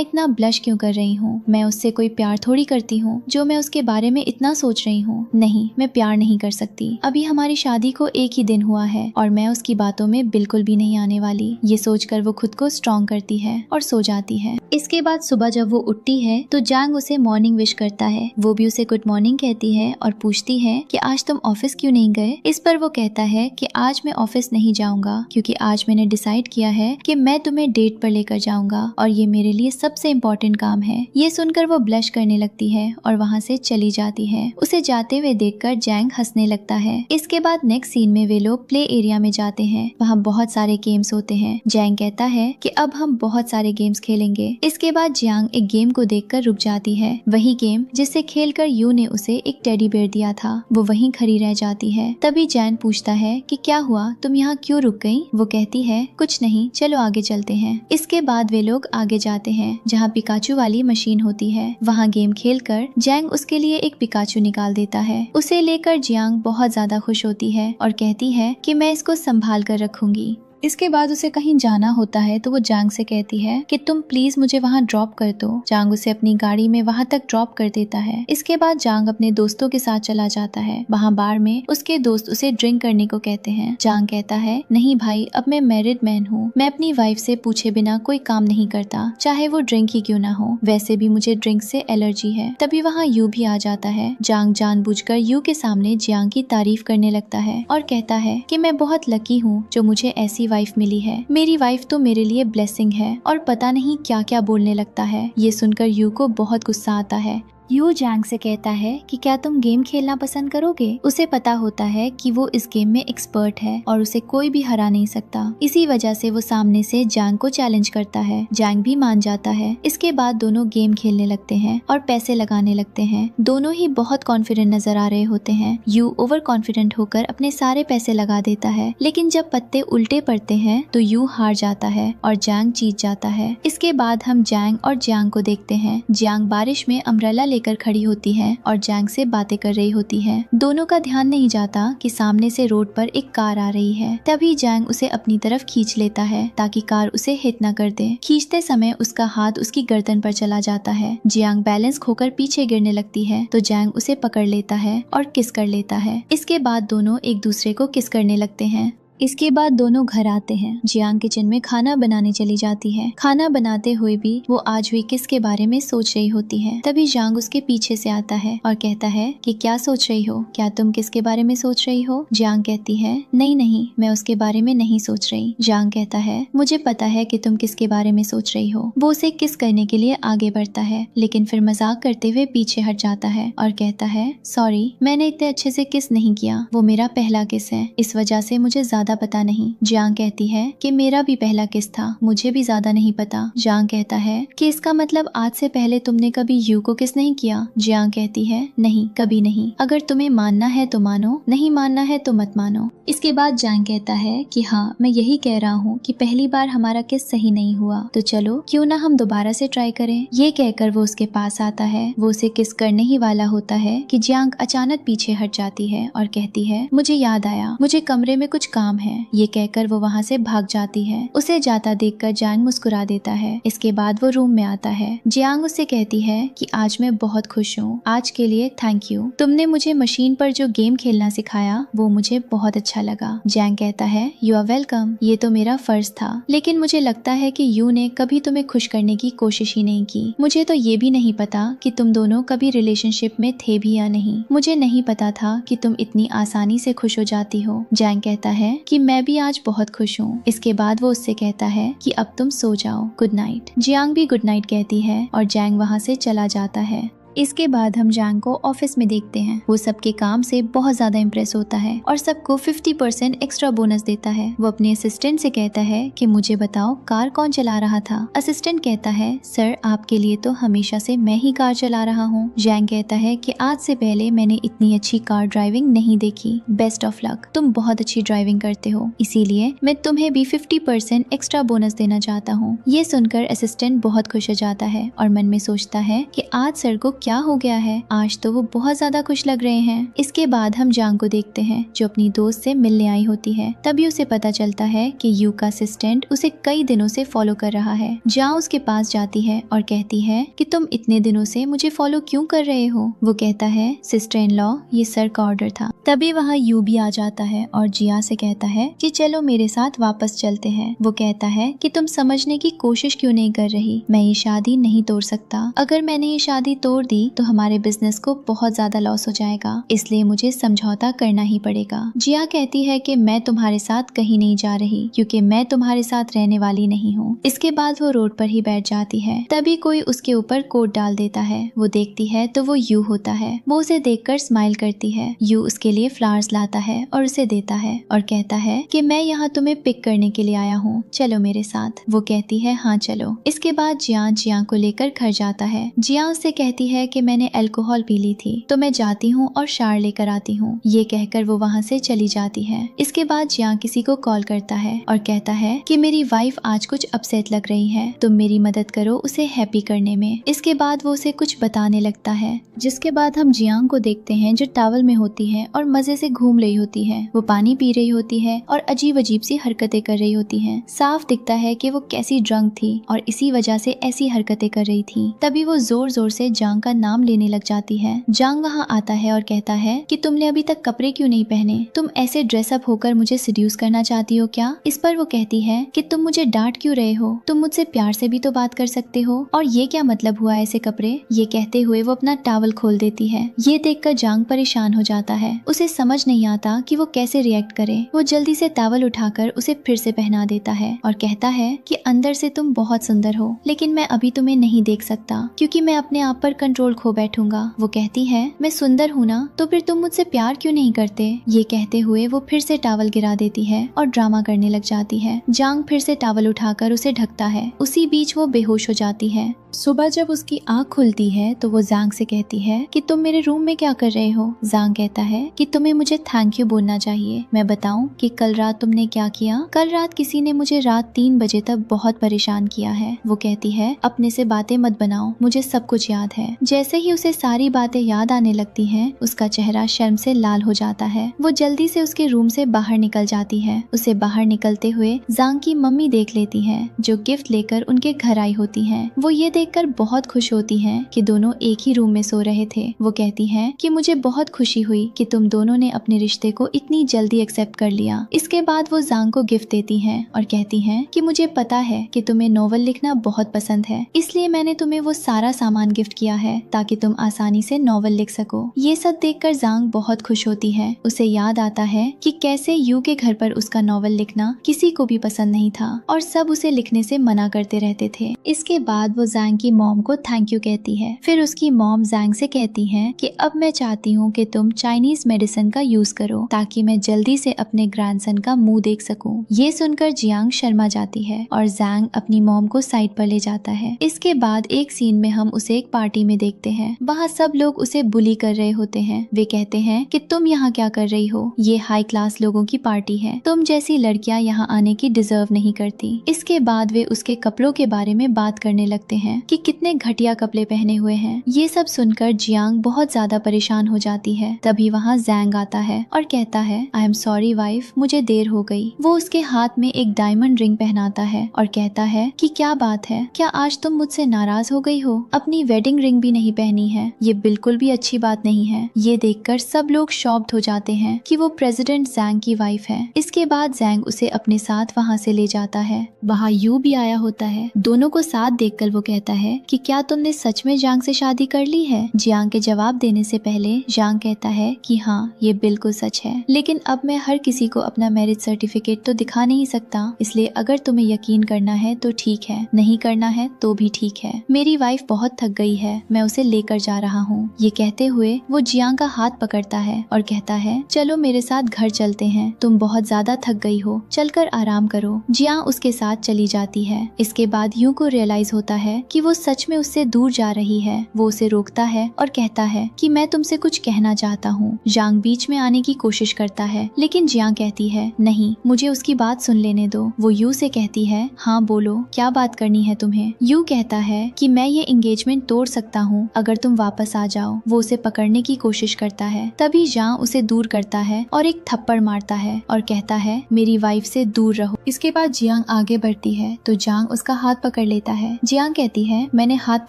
इतना ब्लश क्यों कर रही हूँ, मैं उससे कोई प्यार थोड़ी करती हूँ जो मैं उसके बारे में इतना सोच रही हूँ। नहीं, मैं प्यार नहीं कर सकती। अभी हमारी शादी को एक ही दिन हुआ है और मैं उसकी बातों में बिल्कुल भी नहीं आने वाली। ये सोचकर वो खुद को स्ट्रॉन्ग करती है और सो जाती है। इसके बाद सुबह जब वो उठती है तो जैंग उसे मॉर्निंग विश करता है। वो भी उसे गुड मॉर्निंग कहती है और पूछती है कि आज तुम ऑफिस क्यों नहीं गए। इस पर वो कहता है कि आज मैं ऑफिस नहीं जाऊंगा क्योंकि आज मैंने डिसाइड किया है कि मैं तुम्हें डेट पर लेकर जाऊंगा और ये मेरे लिए सबसे इम्पोर्टेंट काम है। ये सुनकर वो ब्लश करने लगती है और वहाँ से चली जाती है। उसे जाते हुए देखकर जैंग हंसने लगता है। इसके बाद नेक्स्ट सीन में वे लोग प्ले एरिया में जाते हैं। वहाँ बहुत सारे गेम्स होते हैं। जैंग कहता है कि अब हम बहुत सारे गेम्स खेलेंगे। इसके बाद जियांग एक गेम को देखकर रुक जाती है। वही गेम जिससे खेलकर यू ने उसे एक टेडी बेयर दिया था। वो वहीं खड़ी रह जाती है। तभी जैन पूछता है कि क्या हुआ, तुम यहाँ क्यों रुक गई। वो कहती है कुछ नहीं, चलो आगे चलते हैं। इसके बाद वे लोग आगे जाते हैं जहाँ पिकाचू वाली मशीन होती है। वहाँ गेम खेलकर जैंग उसके लिए एक पिकाचू निकाल देता है। उसे लेकर जियांग बहुत ज्यादा खुश होती है और कहती है कि मैं इसको संभाल कर रखूंगी। इसके बाद उसे कहीं जाना होता है तो वो जैंग से कहती है कि तुम प्लीज मुझे वहाँ ड्रॉप कर दो। जैंग उसे अपनी गाड़ी में वहाँ तक ड्रॉप कर देता है। इसके बाद जैंग अपने दोस्तों के साथ चला जाता है। वहाँ बार में उसके दोस्त उसे ड्रिंक करने को कहते हैं। जैंग कहता है नहीं भाई, अब मैं मैरिड मैन हूँ, मैं अपनी वाइफ से पूछे बिना कोई काम नहीं करता, चाहे वो ड्रिंक ही क्यों ना हो। वैसे भी मुझे ड्रिंक से एलर्जी है। तभी वहाँ यू भी आ जाता है। जैंग जानबूझकर यू के सामने जियांग की तारीफ करने लगता है और कहता है कि मैं बहुत लकी हूँ जो मुझे ऐसी वाइफ मिली है। मेरी वाइफ तो मेरे लिए ब्लेसिंग है। और पता नहीं क्या क्या बोलने लगता है। ये सुनकर यू को बहुत गुस्सा आता है। यू जैंग से कहता है कि क्या तुम गेम खेलना पसंद करोगे। उसे पता होता है कि वो इस गेम में एक्सपर्ट है और उसे कोई भी हरा नहीं सकता। इसी वजह से वो सामने से जैंग को चैलेंज करता है। जैंग भी मान जाता है। इसके बाद दोनों गेम खेलने लगते हैं और पैसे लगाने लगते हैं। दोनों ही बहुत कॉन्फिडेंट नजर आ रहे होते हैं। यू ओवर कॉन्फिडेंट होकर अपने सारे पैसे लगा देता है, लेकिन जब पत्ते उल्टे पड़ते हैं तो यू हार जाता है और जैंग जीत जाता है। इसके बाद हम जैंग और जियांग को देखते हैं। जियांग बारिश में अम्ब्रेला लेकर खड़ी होती है और जैंग से बातें कर रही होती है। दोनों का ध्यान नहीं जाता कि सामने से रोड पर एक कार आ रही है। तभी जैंग उसे अपनी तरफ खींच लेता है ताकि कार उसे हिट न कर दे। खींचते समय उसका हाथ उसकी गर्दन पर चला जाता है। जियांग बैलेंस खोकर पीछे गिरने लगती है तो जैंग उसे पकड़ लेता है और किस कर लेता है। इसके बाद दोनों एक दूसरे को किस करने लगते हैं। इसके बाद दोनों घर आते हैं। जियांग किचन में खाना बनाने चली जाती है। खाना बनाते हुए भी वो आज हुई किस के बारे में सोच रही होती है। तभी जियांग उसके पीछे से आता है और कहता है कि क्या सोच रही हो, क्या तुम किसके बारे में सोच रही हो। जियांग कहती है नहीं नहीं, मैं उसके बारे में नहीं सोच रही। जियांग कहता है मुझे पता है कि तुम किसके बारे में सोच रही हो। वो उसे किस करने के लिए आगे बढ़ता है, लेकिन फिर मजाक करते हुए पीछे हट जाता है और कहता है सॉरी, मैंने इतने अच्छे से किस नहीं किया, वो मेरा पहला किस है, इस वजह से मुझे ज्यादा पता नहीं। जियांग कहती है कि मेरा भी पहला किस था, मुझे भी ज्यादा नहीं पता। जियांग कहता है कि इसका मतलब आज से पहले तुमने कभी यू को किस नहीं किया। जियांग कहती है नहीं, कभी नहीं। अगर तुम्हें मानना है तो मानो, नहीं मानना है तो मत मानो। इसके बाद जियांग कहता है कि हाँ, मैं यही कह रहा हूँ कि पहली बार हमारा किस सही नहीं हुआ, तो चलो क्यों ना हम दोबारा से ट्राई करें। ये कहकर वो उसके पास आता है। वो उसे किस करने ही वाला होता है कि जियांग अचानक पीछे हट जाती है और कहती है मुझे याद आया, मुझे कमरे में कुछ काम है। ये कहकर वो वहाँ से भाग जाती है। उसे जाता देखकर जियांग मुस्कुरा देता है। इसके बाद वो रूम में आता है। जियांग उससे कहती है कि आज मैं बहुत खुश हूँ, आज के लिए थैंक यू। तुमने मुझे मशीन पर जो गेम खेलना सिखाया वो मुझे बहुत अच्छा लगा। जियांग कहता है यू आर वेलकम, ये तो मेरा फर्ज था, लेकिन मुझे लगता है कि यू ने कभी तुम्हें खुश करने की कोशिश ही नहीं की। मुझे तो ये भी नहीं पता कि तुम दोनों कभी रिलेशनशिप में थे भी या नहीं। मुझे नहीं पता था कि तुम इतनी आसानी से खुश हो जाती हो। जियांग कहता है कि मैं भी आज बहुत खुश हूँ। इसके बाद वो उससे कहता है कि अब तुम सो जाओ, गुड नाइट। जियांग भी गुड नाइट कहती है और जियांग वहाँ से चला जाता है। इसके बाद हम जांग को ऑफिस में देखते हैं। वो सबके काम से बहुत ज्यादा इम्प्रेस होता है और सबको 50% एक्स्ट्रा बोनस देता है। वो अपने असिस्टेंट से कहता है कि मुझे बताओ कार कौन चला रहा था। असिस्टेंट कहता है सर आपके लिए तो हमेशा से मैं ही कार चला रहा हूँ। जैंग कहता है कि आज से पहले मैंने इतनी अच्छी कार ड्राइविंग नहीं देखी। बेस्ट ऑफ लक, तुम बहुत अच्छी ड्राइविंग करते हो, इसीलिए मैं तुम्हें भी 50% एक्स्ट्रा बोनस देना चाहता हूँ। ये सुनकर असिस्टेंट बहुत खुश हो जाता है और मन में सोचता है कि आज सर को क्या हो गया है, आज तो वो बहुत ज्यादा खुश लग रहे हैं। इसके बाद हम जांग को देखते हैं जो अपनी दोस्त से मिलने आई होती है। तभी उसे पता चलता है कि यू का असिस्टेंट उसे कई दिनों से फॉलो कर रहा है। जांग उसके पास जाती है और कहती है कि तुम इतने दिनों से मुझे फॉलो क्यों कर रहे हो। वो कहता है सिस्टर इन लॉ, ये सर का ऑर्डर था। तभी वहाँ यू भी आ जाता है और जिया से कहता है कि चलो मेरे साथ वापस चलते हैं। वो कहता है कि तुम समझने की कोशिश क्यों नहीं कर रही, मैं ये शादी नहीं तोड़ सकता। अगर मैंने ये शादी तोड़ दी तो हमारे बिजनेस को बहुत ज्यादा लॉस हो जाएगा, इसलिए मुझे समझौता करना ही पड़ेगा। जिया कहती है कि मैं तुम्हारे साथ कहीं नहीं जा रही क्योंकि मैं तुम्हारे साथ रहने वाली नहीं हूँ। इसके बाद वो रोड पर ही बैठ जाती है। तभी कोई उसके ऊपर कोट डाल देता है। वो देखती है तो वो यू होता है। वो उसे देखकर स्माइल करती है। यू उसके लिए फ्लावर्स लाता है और उसे देता है और कहता है कि मैं यहाँ तुम्हें पिक करने के लिए आया हूँ, चलो मेरे साथ। वो कहती है हाँ चलो। इसके बाद जिया को लेकर घर जाता है। जिया उससे कहती है कि मैंने अल्कोहल पी ली थी तो मैं जाती हूँ और शार लेकर आती हूँ। ये कहकर वो वहाँ से चली जाती है। इसके बाद जिया किसी को कॉल करता है और कहता है कि मेरी वाइफ आज कुछ अपसेट लग रही है, तुम मेरी मदद करो उसे हैप्पी करने में। इसके बाद वो उसे कुछ बताने लगता है। जिसके बाद हम जियांग को देखते हैं जो टॉवल में होती है और मजे से घूम रही होती है। वो पानी पी रही होती है और अजीब अजीब सी हरकतें कर रही होती है। साफ दिखता है कि वो कैसी ड्रंक थी और इसी वजह से ऐसी हरकतें कर रही थी। तभी वो जोर जोर से जांग का नाम लेने लग जाती है। जांग वहाँ आता है और कहता है कि तुमने अभी तक कपड़े क्यों नहीं पहने, तुम ऐसे ड्रेसअप होकर मुझे सिड्यूस करना चाहती हो क्या। इस पर वो कहती है कि तुम मुझे डांट क्यों रहे हो, तुम मुझसे प्यार से भी तो बात कर सकते हो, और ये क्या मतलब हुआ ऐसे कपड़े। ये कहते हुए वो अपना टॉवल खोल देती है। ये देखकर जांग परेशान हो जाता है। उसे समझ नहीं आता कि वो कैसे रिएक्ट करे। वो जल्दी से टॉवल उठाकर उसे फिर से पहना देता है और कहता है कि अंदर से तुम बहुत सुंदर हो, लेकिन मैं अभी तुम्हें नहीं देख सकता क्योंकि मैं अपने आप पर कंट्रोल खो बैठूंगा। वो कहती है मैं सुंदर हूँ ना, तो फिर तुम मुझसे प्यार क्यों नहीं करते। ये कहते हुए वो फिर से टॉवल गिरा देती है और ड्रामा करने लग जाती है। जांग फिर से टॉवल उठाकर उसे ढकता है। उसी बीच वो बेहोश हो जाती है। सुबह जब उसकी आँख खुलती है तो वो जांग से कहती है कि तुम मेरे रूम में क्या कर रहे हो। जांग कहता है कि तुम्हें मुझे थैंक यू बोलना चाहिए। मैं बताऊं कि कल रात तुमने क्या किया। कल रात किसी ने मुझे रात 3 बजे तक बहुत परेशान किया है। वो कहती है अपने से बातें मत बनाओ, मुझे सब कुछ याद है। जैसे ही उसे सारी बातें याद आने लगती हैं, उसका चेहरा शर्म से लाल हो जाता है। वो जल्दी से उसके रूम से बाहर निकल जाती है। उसे बाहर निकलते हुए जांग की मम्मी देख लेती है जो गिफ्ट लेकर उनके घर आई होती है। वो ये देखकर बहुत खुश होती हैं कि दोनों एक ही रूम में सो रहे थे। वो कहती हैं कि मुझे बहुत खुशी हुई कि तुम दोनों ने अपने रिश्ते को इतनी जल्दी एक्सेप्ट कर लिया। इसके बाद वो जांग को गिफ्ट देती हैं और कहती हैं कि मुझे पता है कि तुम्हें नोवेल लिखना बहुत पसंद है, इसलिए मैंने तुम्हें वो सारा सामान गिफ्ट किया है ताकि तुम आसानी से नोवेल लिख सको। ये सब देखकर जांग बहुत खुश होती है। उसे याद आता है कि कैसे यू के घर पर उसका नोवेल लिखना किसी को भी पसंद नहीं था और सब उसे लिखने से मना करते रहते थे। इसके बाद वो जांग की मॉम को थैंक यू कहती है। फिर उसकी मॉम जांग से कहती है कि अब मैं चाहती हूँ कि तुम चाइनीज मेडिसिन का यूज करो ताकि मैं जल्दी से अपने ग्रैंडसन का मुंह देख सकूं। ये सुनकर जियांग शर्मा जाती है और जांग अपनी मॉम को साइड पर ले जाता है। इसके बाद एक सीन में हम उसे एक पार्टी में देखते हैं। वहाँ सब लोग उसे बुली कर रहे होते हैं। वे कहते हैं कि तुम यहाँ क्या कर रही हो, ये हाई क्लास लोगों की पार्टी है, तुम जैसी लड़कियाँ यहाँ आने की डिजर्व नहीं करती। इसके बाद वे उसके कपड़ों के बारे में बात करने लगते हैं कि कितने घटिया कपड़े पहने हुए हैं। ये सब सुनकर जियांग बहुत ज्यादा परेशान हो जाती है। तभी वहाँ जैंग आता है और कहता है आई एम सॉरी वाइफ, मुझे देर हो गई। वो उसके हाथ में एक डायमंड रिंग पहनाता है और कहता है कि क्या बात है, क्या आज तुम मुझसे नाराज हो गई हो, अपनी वेडिंग रिंग भी नहीं पहनी है, ये बिल्कुल भी अच्छी बात नहीं है। ये देखकर सब लोग शॉक्ड हो जाते हैं कि वो प्रेसिडेंट जैंग की वाइफ है। इसके बाद जैंग उसे अपने साथ वहाँ से ले जाता है। वहाँ यू भी आया होता है। दोनों को साथ देखकर वो कहता है कि क्या तुमने सच में जांग से शादी कर ली है। जियांग के जवाब देने से पहले जांग कहता है कि हाँ ये बिल्कुल सच है, लेकिन अब मैं हर किसी को अपना मैरिज सर्टिफिकेट तो दिखा नहीं सकता, इसलिए अगर तुम्हें यकीन करना है तो ठीक है, नहीं करना है तो भी ठीक है। मेरी वाइफ बहुत थक गई है, मैं उसे लेकर जा रहा हूँ। ये कहते हुए वो जियांग का हाथ पकड़ता है और कहता है चलो मेरे साथ घर चलते हैं, तुम बहुत ज्यादा थक गई हो, चलकर आराम करो। जियांग उसके साथ चली जाती है। इसके बाद यूं को रियलाइज होता है कि वो सच में उससे दूर जा रही है। वो उसे रोकता है और कहता है कि मैं तुमसे कुछ कहना चाहता हूँ। जियांग बीच में आने की कोशिश करता है, लेकिन जियांग कहती है नहीं, मुझे उसकी बात सुन लेने दो। वो यू से कहती है हाँ बोलो, क्या बात करनी है तुम्हें। यू कहता है कि मैं ये एंगेजमेंट तोड़ सकता हूँ अगर तुम वापस आ जाओ। वो उसे पकड़ने की कोशिश करता है, तभी जियांग उसे दूर करता है और एक थप्पड़ मारता है और कहता है मेरी वाइफ से दूर रहो। इसके बाद जियांग आगे बढ़ती है तो जियांग उसका हाथ पकड़ लेता है। जियांग कहती है मैंने हाथ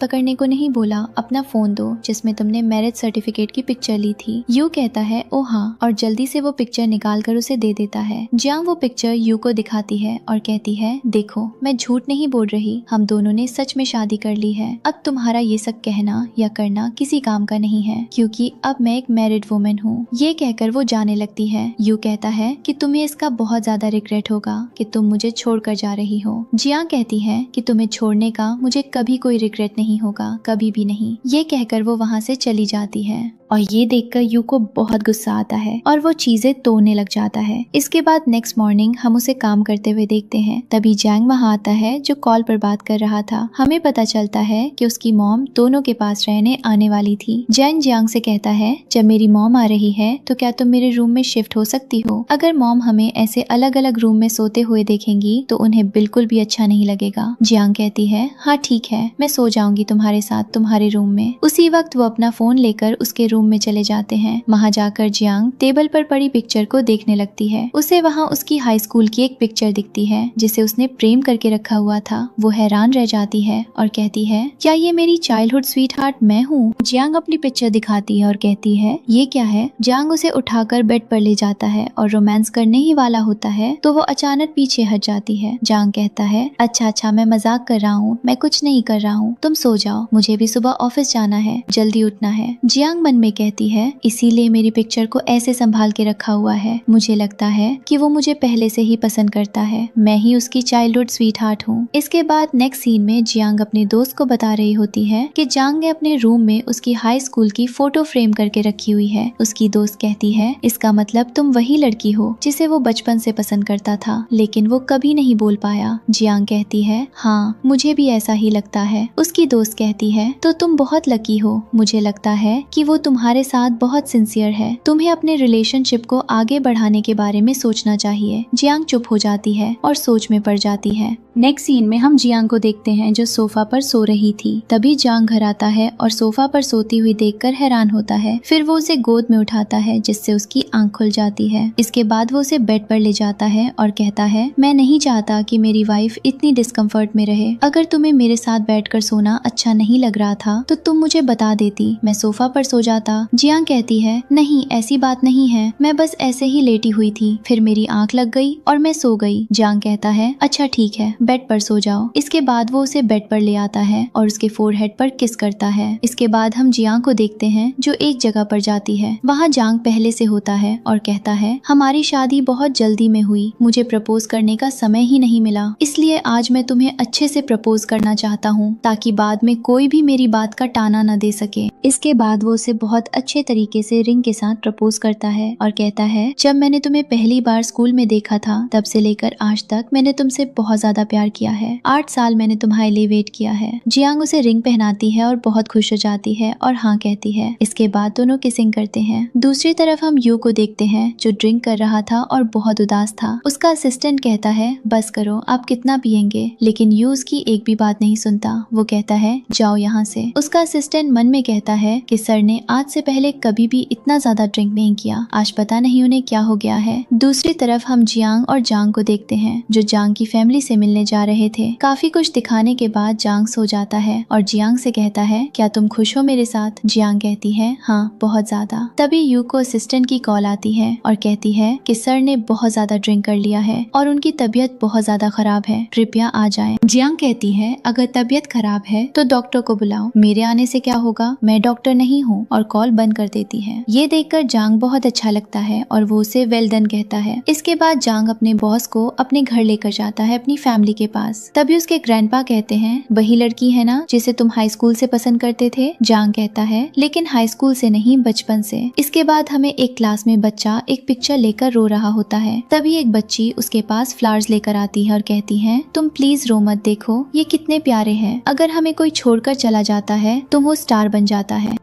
पकड़ने को नहीं बोला, अपना फोन दो जिसमें तुमने मैरिज सर्टिफिकेट की पिक्चर ली थी। यू कहता है ओ हाँ, और जल्दी से वो पिक्चर निकाल कर उसे दे देता है। जियांग वो पिक्चर यू को दिखाती है और कहती है देखो मैं झूठ नहीं बोल रही, हम दोनों ने सच में शादी कर ली है। अब तुम्हारा ये सब कहना या करना किसी काम का नहीं है, क्योंकि अब मैं एक मैरिड वुमेन हूँ। ये कहकर वो जाने लगती है। यू कहता है कि तुम्हें इसका बहुत ज्यादा रिग्रेट होगा कि तुम मुझे छोड़कर जा रही हो। जियांग कहती है कि तुम्हें छोड़ने का मुझे कभी कोई रिग्रेट नहीं होगा, कभी भी नहीं। ये कहकर वो वहाँ से चली जाती है और ये देखकर यू को बहुत गुस्सा आता है और वो चीजें तोड़ने लग जाता है। इसके बाद नेक्स्ट मॉर्निंग हम उसे काम करते हुए देखते हैं। तभी जैंग वहाँ आता है जो कॉल पर बात कर रहा था। हमें पता चलता है कि उसकी मॉम दोनों के पास रहने आने वाली थी। जैंग जियांग से कहता है जब मेरी मॉम आ रही है तो क्या तुम मेरे रूम में शिफ्ट हो सकती हो। अगर मॉम हमें ऐसे अलग अलग रूम में सोते हुए देखेंगी तो उन्हें बिल्कुल भी अच्छा नहीं लगेगा। जियांग कहती है हाँ ठीक है, मैं सो जाऊंगी तुम्हारे साथ तुम्हारे रूम में। उसी वक्त वो अपना फोन लेकर उसके रूम में चले जाते हैं। वहाँ जाकर जियांग टेबल पर पड़ी पिक्चर को देखने लगती है। उसे वहाँ उसकी हाई स्कूल की एक पिक्चर दिखती है जिसे उसने फ्रेम करके रखा हुआ था। वो हैरान रह जाती है और कहती है क्या ये मेरी चाइल्डहुड स्वीट हार्ट मैं हूँ। जियांग अपनी पिक्चर दिखाती है और कहती है ये क्या है। जियांग उसे उठाकर बेड पर ले जाता है और रोमांस करने ही वाला होता है तो वो अचानक पीछे हट जाती है। जियांग कहता है अच्छा मैं मजाक कर रहा हूँ, मैं कुछ नहीं कर रहा हूँ, तुम सो जाओ, मुझे भी सुबह ऑफिस जाना है, जल्दी उठना है। जियांग मन में कहती है इसीलिए मेरी पिक्चर को ऐसे संभाल के रखा हुआ है। मुझे लगता है कि वो मुझे पहले से ही पसंद करता है, मैं ही उसकी चाइल्डहुड स्वीट हार्ट हूँ। इसके बाद नेक्स्ट सीन में जियांग अपने दोस्त को बता रही होती है कि जियांग ने अपने रूम में उसकी हाई स्कूल की फोटो फ्रेम करके रखी हुई है। उसकी दोस्त कहती है इसका मतलब तुम वही लड़की हो जिसे वो बचपन से पसंद करता था, लेकिन वो कभी नहीं बोल पाया। जियांग कहती है हाँ मुझे भी ऐसा ही लगता है। उसकी दोस्त कहती है तो तुम बहुत लकी हो, मुझे लगता है कि वो तुम्हारे साथ बहुत सिंसियर है, तुम्हें अपने रिलेशनशिप को आगे बढ़ाने के बारे में सोचना चाहिए। जियांग चुप हो जाती है और सोच में पड़ जाती है। नेक्स्ट सीन में हम जियांग को देखते हैं जो सोफा पर सो रही थी। तभी जियांग घर आता है और सोफा पर सोती हुई देखकर हैरान होता है। फिर वो उसे गोद में उठाता है जिससे उसकी आंख खुल जाती है। इसके बाद वो उसे बेड पर ले जाता है और कहता है मैं नहीं चाहता कि मेरी वाइफ इतनी डिस्कम्फर्ट में रहे। अगर तुम्हें मेरे साथ बैठकर सोना अच्छा नहीं लग रहा था तो तुम मुझे बता देती, मैं सोफा पर सो जाता। जियांग कहती है नहीं ऐसी बात नहीं है, मैं बस ऐसे ही लेटी हुई थी, फिर मेरी आंख लग गई और मैं सो गई। जियांग कहता है अच्छा ठीक है, बेड पर सो जाओ। इसके बाद वो उसे बेड पर ले आता है और उसके फोरहेड पर किस करता है। इसके बाद हम जियांग को देखते हैं जो एक जगह पर जाती है। वहाँ जियांग पहले से होता है और कहता है हमारी शादी बहुत जल्दी में हुई, मुझे प्रपोज करने का समय ही नहीं मिला, इसलिए आज मैं तुम्हें अच्छे से प्रपोज करना चाहता हूँ ताकि बाद में कोई भी मेरी बात का टाना न दे सके। इसके बाद वो उसे बहुत अच्छे तरीके से रिंग के साथ प्रपोज करता है और कहता है जब मैंने तुम्हें पहली बार स्कूल में देखा था तब से लेकर आज तक मैंने तुमसे बहुत ज्यादा प्यार किया है। 8 साल मैंने तुम्हारे लिए वेट किया है। जियांग उसे रिंग पहनाती है और बहुत खुश हो जाती है और हाँ कहती है। इसके बाद दोनों किसिंग करते हैं। दूसरी तरफ हम यू को देखते हैं जो ड्रिंक कर रहा था और बहुत उदास था। उसका असिस्टेंट कहता है बस करो, आप कितना पियेंगे, लेकिन यू उसकी एक भी बात नहीं सुनता। वो कहता है जाओ यहाँ से। उसका असिस्टेंट मन में कहता है कि सर ने आज से पहले कभी भी इतना ज्यादा ड्रिंक नहीं किया, आज पता नहीं उन्हें क्या हो गया है। दूसरी तरफ हम जियांग और जांग को देखते हैं जो जांग की फैमिली से मिलने जा रहे थे। काफी कुछ दिखाने के बाद जांग सो जाता है और जियांग से कहता है क्या तुम खुश हो मेरे साथ। जियांग कहती है हाँ बहुत ज्यादा। तभी यू को असिस्टेंट की कॉल आती है और कहती है कि सर ने बहुत ज्यादा ड्रिंक कर लिया है और उनकी तबीयत बहुत ज्यादा खराब है, कृपया आ जाएं। जियांग कहती है अगर तबीयत खराब है तो डॉक्टर को बुलाओ, मेरे आने से क्या होगा, मैं डॉक्टर नहीं हूँ, और कॉल बंद कर देती है। ये देखकर जांग बहुत अच्छा लगता है और वो उसे वेल डन कहता है। इसके बाद जांग अपने बॉस को अपने घर लेकर जाता है अपनी फैमिली फैमिली के पास। तभी उसके ग्रैंडपा कहते हैं, वही लड़की है ना जिसे तुम हाई स्कूल से पसंद करते थे? जांग कहता है, लेकिन हाई स्कूल से नहीं, बचपन से। इसके बाद हमें एक क्लास में बच्चा एक पिक्चर लेकर रो रहा होता है। तभी एक बच्ची उसके पास फ्लावर्स लेकर आती है और कहती है, तुम प्लीज रो मत, देखो ये कितने प्यारे हैं। अगर हमें कोई छोड़कर चला जाता है तो वो स्टार बन जाता है।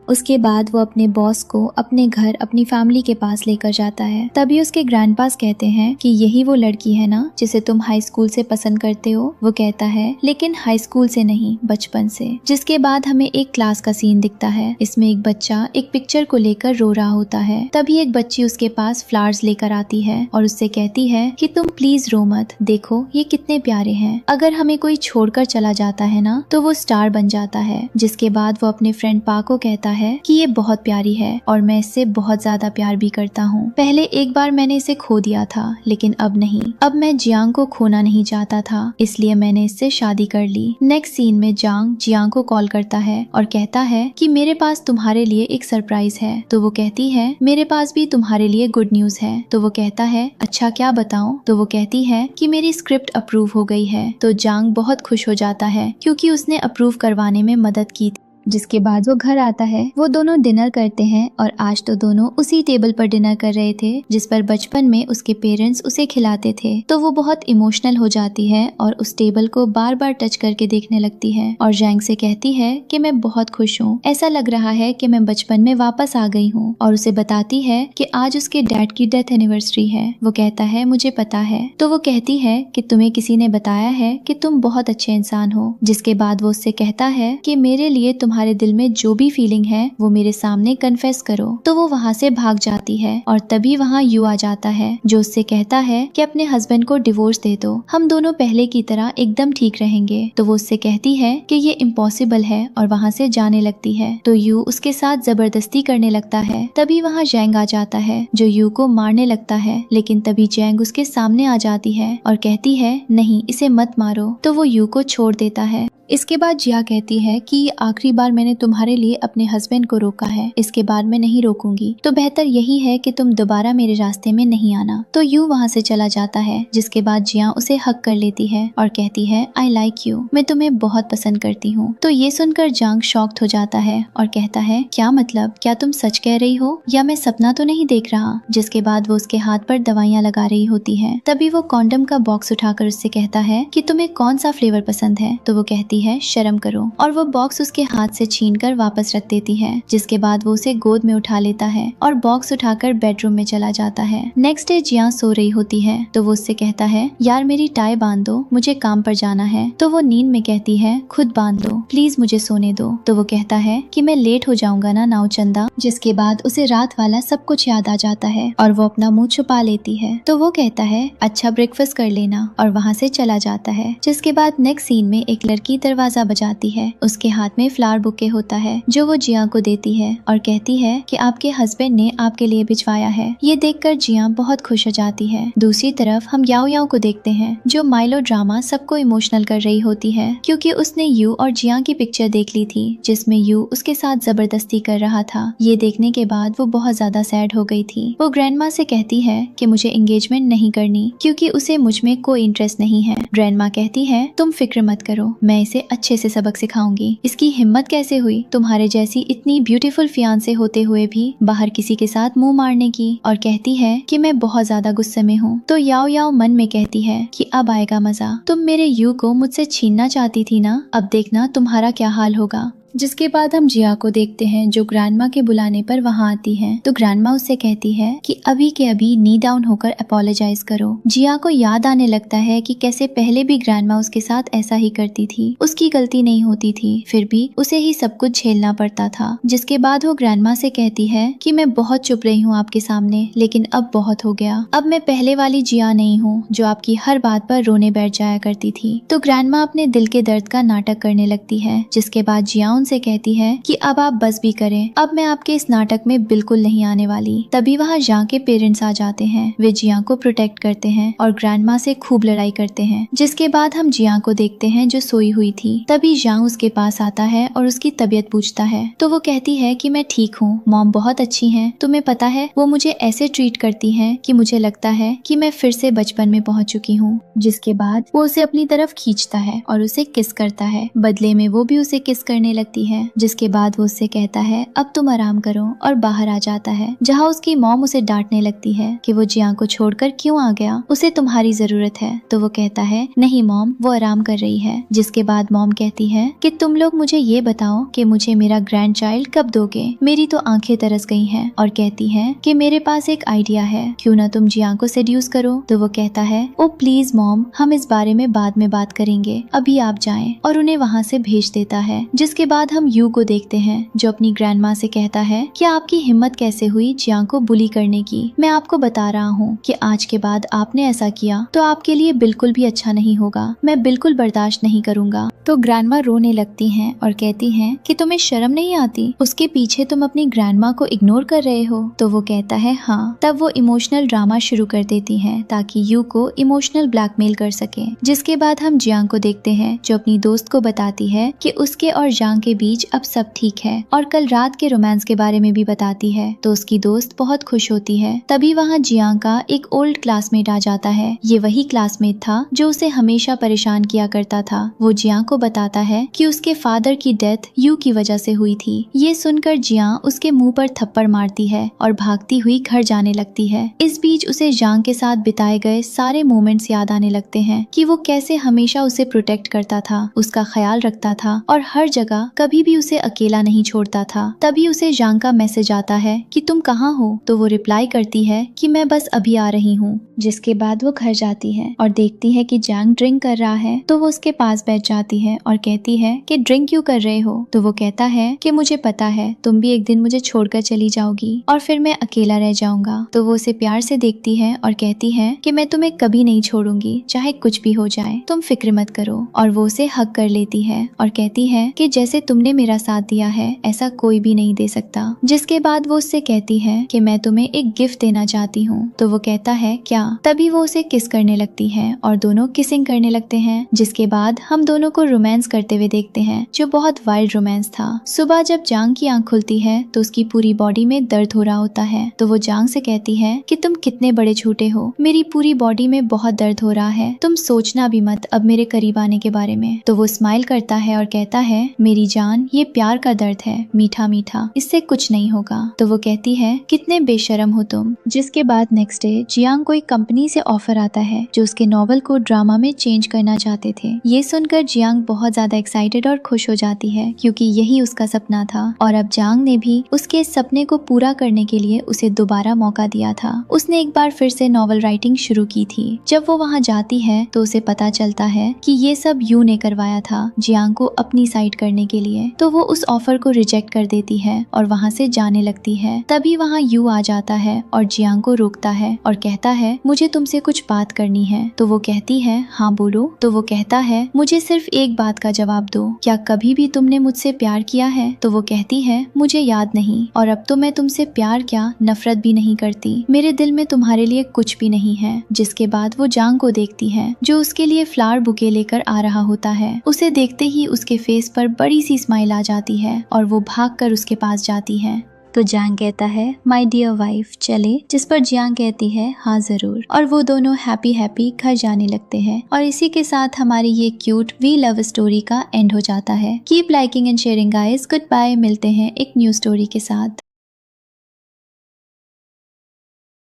उसके बाद वो अपने बॉस को अपने घर अपनी फैमिली के पास लेकर जाता है। तभी उसके ग्रैंडपास कहते हैं कि यही वो लड़की है ना जिसे तुम हाई स्कूल से पसंद करते हो? वो कहता है, लेकिन हाई स्कूल से नहीं, बचपन से। जिसके बाद हमें एक क्लास का सीन दिखता है। इसमें एक बच्चा एक पिक्चर को लेकर रो रहा होता है। तभी एक बच्ची उसके पास फ्लावर्स लेकर आती है और उससे कहती है कि तुम प्लीज रो मत, देखो ये कितने प्यारे हैं। अगर हमें कोई छोड़कर चला जाता है ना तो वो स्टार बन जाता है। जिसके बाद वो अपने फ्रेंड पा को कहता है कि ये बहुत प्यारी है और मैं इससे बहुत ज्यादा प्यार भी करता हूँ। पहले एक बार मैंने इसे खो दिया था, लेकिन अब नहीं। अब मैं जियांग को खोना नहीं चाहता था, इसलिए मैंने इससे शादी कर ली। नेक्स्ट सीन में जांग जियांग को कॉल करता है और कहता है कि मेरे पास तुम्हारे लिए एक सरप्राइज है। तो वो कहती है, मेरे पास भी तुम्हारे लिए गुड न्यूज है। तो वो कहता है, अच्छा क्या बताऊं? तो वो कहती है कि मेरी स्क्रिप्ट अप्रूव हो गई है। तो जांग बहुत खुश हो जाता है क्योंकि उसने अप्रूव करवाने में मदद की थी। जिसके बाद वो घर आता है। वो दोनों डिनर करते हैं और आज तो दोनों उसी टेबल पर डिनर कर रहे थे जिस पर बचपन में उसके पेरेंट्स उसे खिलाते थे। तो वो बहुत इमोशनल हो जाती है और उस टेबल को बार बार टच करके देखने लगती है और जैंग से कहती है कि मैं बहुत खुश हूँ, ऐसा लग रहा है कि मैं बचपन में वापस आ गई हूँ। और उसे बताती है कि आज उसके डैड की डेथ एनिवर्सरी है। वो कहता है, मुझे पता है। तो वो कहती है कि तुम्हें किसी ने बताया है कि तुम बहुत अच्छे इंसान हो। जिसके बाद वो उससे कहता है कि मेरे लिए तुम्हारे दिल में जो भी फीलिंग है वो मेरे सामने कन्फेस करो। तो वो वहाँ से भाग जाती है और तभी वहाँ यू आ जाता है जो उससे कहता है कि अपने हस्बैंड को डिवोर्स दे दो, हम दोनों पहले की तरह एकदम ठीक रहेंगे। तो वो उससे कहती है कि ये इम्पॉसिबल है और वहाँ से जाने लगती है। तो यू उसके साथ जबरदस्ती करने लगता है। तभी वहाँ जैंग आ जाता है जो यू को मारने लगता है, लेकिन तभी जैंग उसके सामने आ जाती है और कहती है, नहीं इसे मत मारो। तो वो यू को छोड़ देता है। इसके बाद जिया कहती है कि ये आखिरी बार मैंने तुम्हारे लिए अपने हस्बैंड को रोका है, इसके बाद मैं नहीं रोकूंगी। तो बेहतर यही है कि तुम दोबारा मेरे रास्ते में नहीं आना। तो यू वहाँ से चला जाता है। जिसके बाद जिया उसे हक कर लेती है और कहती है, आई लाइक यू, मैं तुम्हें बहुत पसंद करती हूँ। तो ये सुनकर जांग शॉक्ड हो जाता है और कहता है, क्या मतलब, क्या तुम सच कह रही हो या मैं सपना तो नहीं देख रहा? जिसके बाद वो उसके हाथ पर दवाइयाँ लगा रही होती है। तभी वो कॉन्डम का बॉक्स उठाकर उससे कहता है कि तुम्हें कौन सा फ्लेवर पसंद है? तो वो कहती है, शर्म करो। और वो बॉक्स उसके हाथ से छीनकर वापस रख देती है। जिसके बाद वो उसे गोद में उठा लेता है और बॉक्स उठाकर बेडरूम में चला जाता है। नेक्स्ट डे जिया सो रही होती है तो वो उससे कहता है, यार मेरी टाई बांध दो, मुझे काम पर जाना है। तो वो नींद में कहती है, खुद बांध दो, प्लीज मुझे सोने दो। तो वो कहता है कि मैं लेट हो जाऊंगा ना नाव चंदा। जिसके बाद उसे रात वाला सब कुछ याद आ जाता है और वो अपना मुंह छुपा लेती है। तो वो कहता है, अच्छा ब्रेकफास्ट कर लेना, और वहाँ से चला जाता है। जिसके बाद नेक्स्ट सीन में एक लड़की दरवाजा बजाती है। उसके हाथ में फ्लावर बुके होता है जो वो जिया को देती है और कहती है कि आपके हस्बैंड ने आपके लिए भिजवाया है। ये देखकर जिया बहुत खुश हो जाती है। दूसरी तरफ हम याओ याओ को देखते हैं जो माइलो ड्रामा सबको इमोशनल कर रही होती है क्योंकि उसने यू और जिया की पिक्चर देख ली थी जिसमें यू उसके साथ जबरदस्ती कर रहा था। ये देखने के बाद वो बहुत ज्यादा सैड हो गई थी। वो ग्रैंडमा से कहती है कि मुझे एंगेजमेंट नहीं करनी क्योंकि उसे मुझ में कोई इंटरेस्ट नहीं है। ग्रैंडमा कहती है, तुम फिक्र मत करो, मैं इसे अच्छे से सबक सिखाऊंगी। इसकी हिम्मत कैसे हुई तुम्हारे जैसी इतनी ब्यूटीफुल फियांसे होते हुए भी बाहर किसी के साथ मुंह मारने की। और कहती है कि मैं बहुत ज्यादा गुस्से में हूँ। तो याओ याओ मन में कहती है कि अब आएगा मजा, तुम मेरे यू को मुझसे छीनना चाहती थी ना, अब देखना तुम्हारा क्या हाल होगा। जिसके बाद हम जिया को देखते हैं जो ग्रैंडमा के बुलाने पर वहाँ आती है। तो ग्रैंडमा उससे कहती है कि अभी के अभी नी डाउन होकर अपोलोजाइज करो। जिया को याद आने लगता है कि कैसे पहले भी ग्रैंडमा उसके साथ ऐसा ही करती थी, उसकी गलती नहीं होती थी, फिर भी उसे ही सब कुछ झेलना पड़ता था। जिसके बाद वो ग्रैंडमा से कहती है कि मैं बहुत चुप रही हूँ आपके सामने, लेकिन अब बहुत हो गया। अब मैं पहले वाली जिया नहीं हूँ जो आपकी हर बात पर रोने बैठ जाया करती थी। तो ग्रैंडमा अपने दिल के दर्द का नाटक करने लगती है। जिसके बाद जिया उनसे कहती है कि अब आप बस भी करें, अब मैं आपके इस नाटक में बिल्कुल नहीं आने वाली। तभी वहाँ जियांग के पेरेंट्स आ जाते हैं। वे जियांग को प्रोटेक्ट करते हैं और ग्रैंड माँ से खूब लड़ाई करते हैं। जिसके बाद हम जियांग को देखते हैं जो सोई हुई थी। तभी जियांग उसके पास आता है और उसकी तबीयत पूछता है तो वो कहती है कि मैं ठीक हूँ, मॉम बहुत अच्छी हैं। तुम्हें पता है वो मुझे ऐसे ट्रीट करती हैं कि मुझे लगता है कि मैं फिर से बचपन में पहुंच चुकी हूँ। जिसके बाद वो उसे अपनी तरफ खींचता है और उसे किस करता है। बदले में वो भी उसे किस करने लगती है। जिसके बाद वो उससे कहता है अब तुम आराम करो और बाहर आ जाता है, जहाँ उसकी मॉम उसे डांटने लगती है कि वो जियांग को छोड़कर क्यों आ गया, उसे तुम्हारी जरूरत है। तो वो कहता है नहीं मॉम, वो आराम कर रही है। जिसके बाद मॉम कहती है कि तुम लोग मुझे ये बताओ कि मुझे मेरा ग्रैंड चाइल्ड कब दोगे, मेरी तो आंखें तरस गई हैं। और कहती है कि मेरे पास एक आइडिया है, क्यों ना तुम जियांग को सेड्यूस करो। तो वो कहता है ओ प्लीज मॉम, हम इस बारे में बाद में बात करेंगे, अभी आप जाएं, और उन्हें वहाँ से भेज देता है। जिसके बाद हम यू को देखते हैं जो अपनी ग्रैंड माँ से कहता है कि आपकी हिम्मत कैसे हुई जियांग को बुली करने की। मैं आपको बता रहा हूँ कि आज के बाद आपने ऐसा किया तो आपके लिए बिल्कुल भी अच्छा नहीं होगा, मैं बिल्कुल बर्दाश्त नहीं करूँगा। तो ग्रैंडमा रोने लगती हैं और कहती हैं कि तुम्हें शर्म नहीं आती, उसके पीछे तुम अपनी ग्रैंडमा को इग्नोर कर रहे हो। तो वो कहता है हाँ। तब वो इमोशनल ड्रामा शुरू कर देती हैं ताकि यू को इमोशनल ब्लैकमेल कर सके। जिसके बाद हम जियांग को देखते हैं जो अपनी दोस्त को बताती है कि उसके और जियांग के बीच अब सब ठीक है और कल रात के रोमांस के बारे में भी बताती है। तो उसकी दोस्त बहुत खुश होती है। तभी वहाँ जियांग का एक ओल्ड क्लासमेट आ जाता है। ये वही क्लासमेट था जो उसे हमेशा परेशान किया करता था। वो जियांग को बताता है कि उसके फादर की डेथ यू की वजह से हुई थी। ये सुनकर जियांग उसके मुंह पर थप्पड़ मारती है और भागती हुई घर जाने लगती है। इस बीच उसे जियांग के साथ बिताए गए सारे मोमेंट्स याद आने लगते हैं कि वो कैसे हमेशा उसे प्रोटेक्ट करता था, उसका ख्याल रखता था और हर जगह कभी भी उसे अकेला नहीं छोड़ता था। तभी उसे जियांग का मैसेज आता है कि तुम कहाँ हो। तो वो रिप्लाई करती है कि मैं बस अभी आ रही हूँ। जिसके बाद वो घर जाती है और देखती है कि जियांग ड्रिंक कर रहा है। तो वो उसके पास बैठ जाती है और कहती है कि ड्रिंक क्यों कर रहे हो। तो वो कहता है कि मुझे पता है तुम भी एक दिन मुझे छोड़कर चली जाओगी और फिर मैं अकेला रह जाऊंगा। तो वो उसे प्यार से देखती है और कहती है कि मैं तुम्हें कभी नहीं छोड़ूंगी, चाहे कुछ भी हो जाए, तुम फिक्र मत करो। और वो उसे हक कर लेती है और कहती है कि जैसे तुमने मेरा साथ दिया है ऐसा कोई भी नहीं दे सकता। जिसके बाद वो उससे कहती है कि मैं तुम्हें एक गिफ्ट देना चाहती हूँ। तो वो कहता है क्या। तभी वो उसे किस करने लगती है और दोनों किसिंग करने लगते हैं। जिसके बाद हम दोनों को रोमांस करते हुए देखते हैं जो बहुत वाइल्ड रोमांस था। सुबह जब जियांग की आंख खुलती है तो उसकी पूरी बॉडी में दर्द हो रहा होता है। तो वो जियांग से कहती है कि तुम कितने बड़े झूठे हो, मेरी पूरी बॉडी में बहुत दर्द हो रहा है, तुम सोचना भी मत अब मेरे करीब आने के बारे में। तो वो स्माइल करता है और कहता है मेरी जान, ये प्यार का दर्द है, मीठा मीठा, इससे कुछ नहीं होगा। तो वो कहती है कितने बेशर्म हो तुम। जिसके बाद नेक्स्ट डे जियांग को एक कंपनी से ऑफर आता है जो उसके नॉवल को ड्रामा में चेंज करना चाहते थे। ये सुनकर जियांग बहुत ज्यादा एक्साइटेड और खुश हो जाती है क्योंकि यही उसका सपना था और अब जियांग ने भी उसके इस सपने को पूरा करने के लिए उसे दोबारा मौका दिया था। उसने एक बार फिर से नॉवल राइटिंग शुरू की थी। जब वो वहाँ जाती है तो उसे पता चलता है कि ये सब यू ने करवाया था जियांग को अपनी साइड करने के लिए। तो वो उस ऑफर को रिजेक्ट कर देती है और वहाँ से जाने लगती है। तभी वहाँ यू आ जाता है और जियांग को रोकता है और कहता है मुझे तुमसे कुछ बात करनी है। तो वो कहती है हाँ बोलो। तो वो कहता है मुझे सिर्फ एक बात का जवाब दो, क्या कभी भी तुमने मुझसे प्यार किया है। तो वो कहती है मुझे याद नहीं और अब तो मैं तुमसे प्यार क्या नफरत भी नहीं करती, मेरे दिल में तुम्हारे लिए कुछ भी नहीं है। जिसके बाद वो जियांग को देखती है जो उसके लिए फ्लावर बुके लेकर आ रहा होता है। उसे देखते ही उसके फेस पर बड़ी सी स्माइल आ जाती है और वो भागकर उसके पास जाती है। तो जियांग कहता है माय डियर वाइफ चले, जिस पर जियांग कहती है हाँ जरूर। और वो दोनों हैप्पी हैप्पी घर जाने लगते हैं और इसी के साथ हमारी ये क्यूट वी लव स्टोरी का एंड हो जाता है। Keep liking and sharing guys, good bye, मिलते हैं एक न्यू स्टोरी के साथ।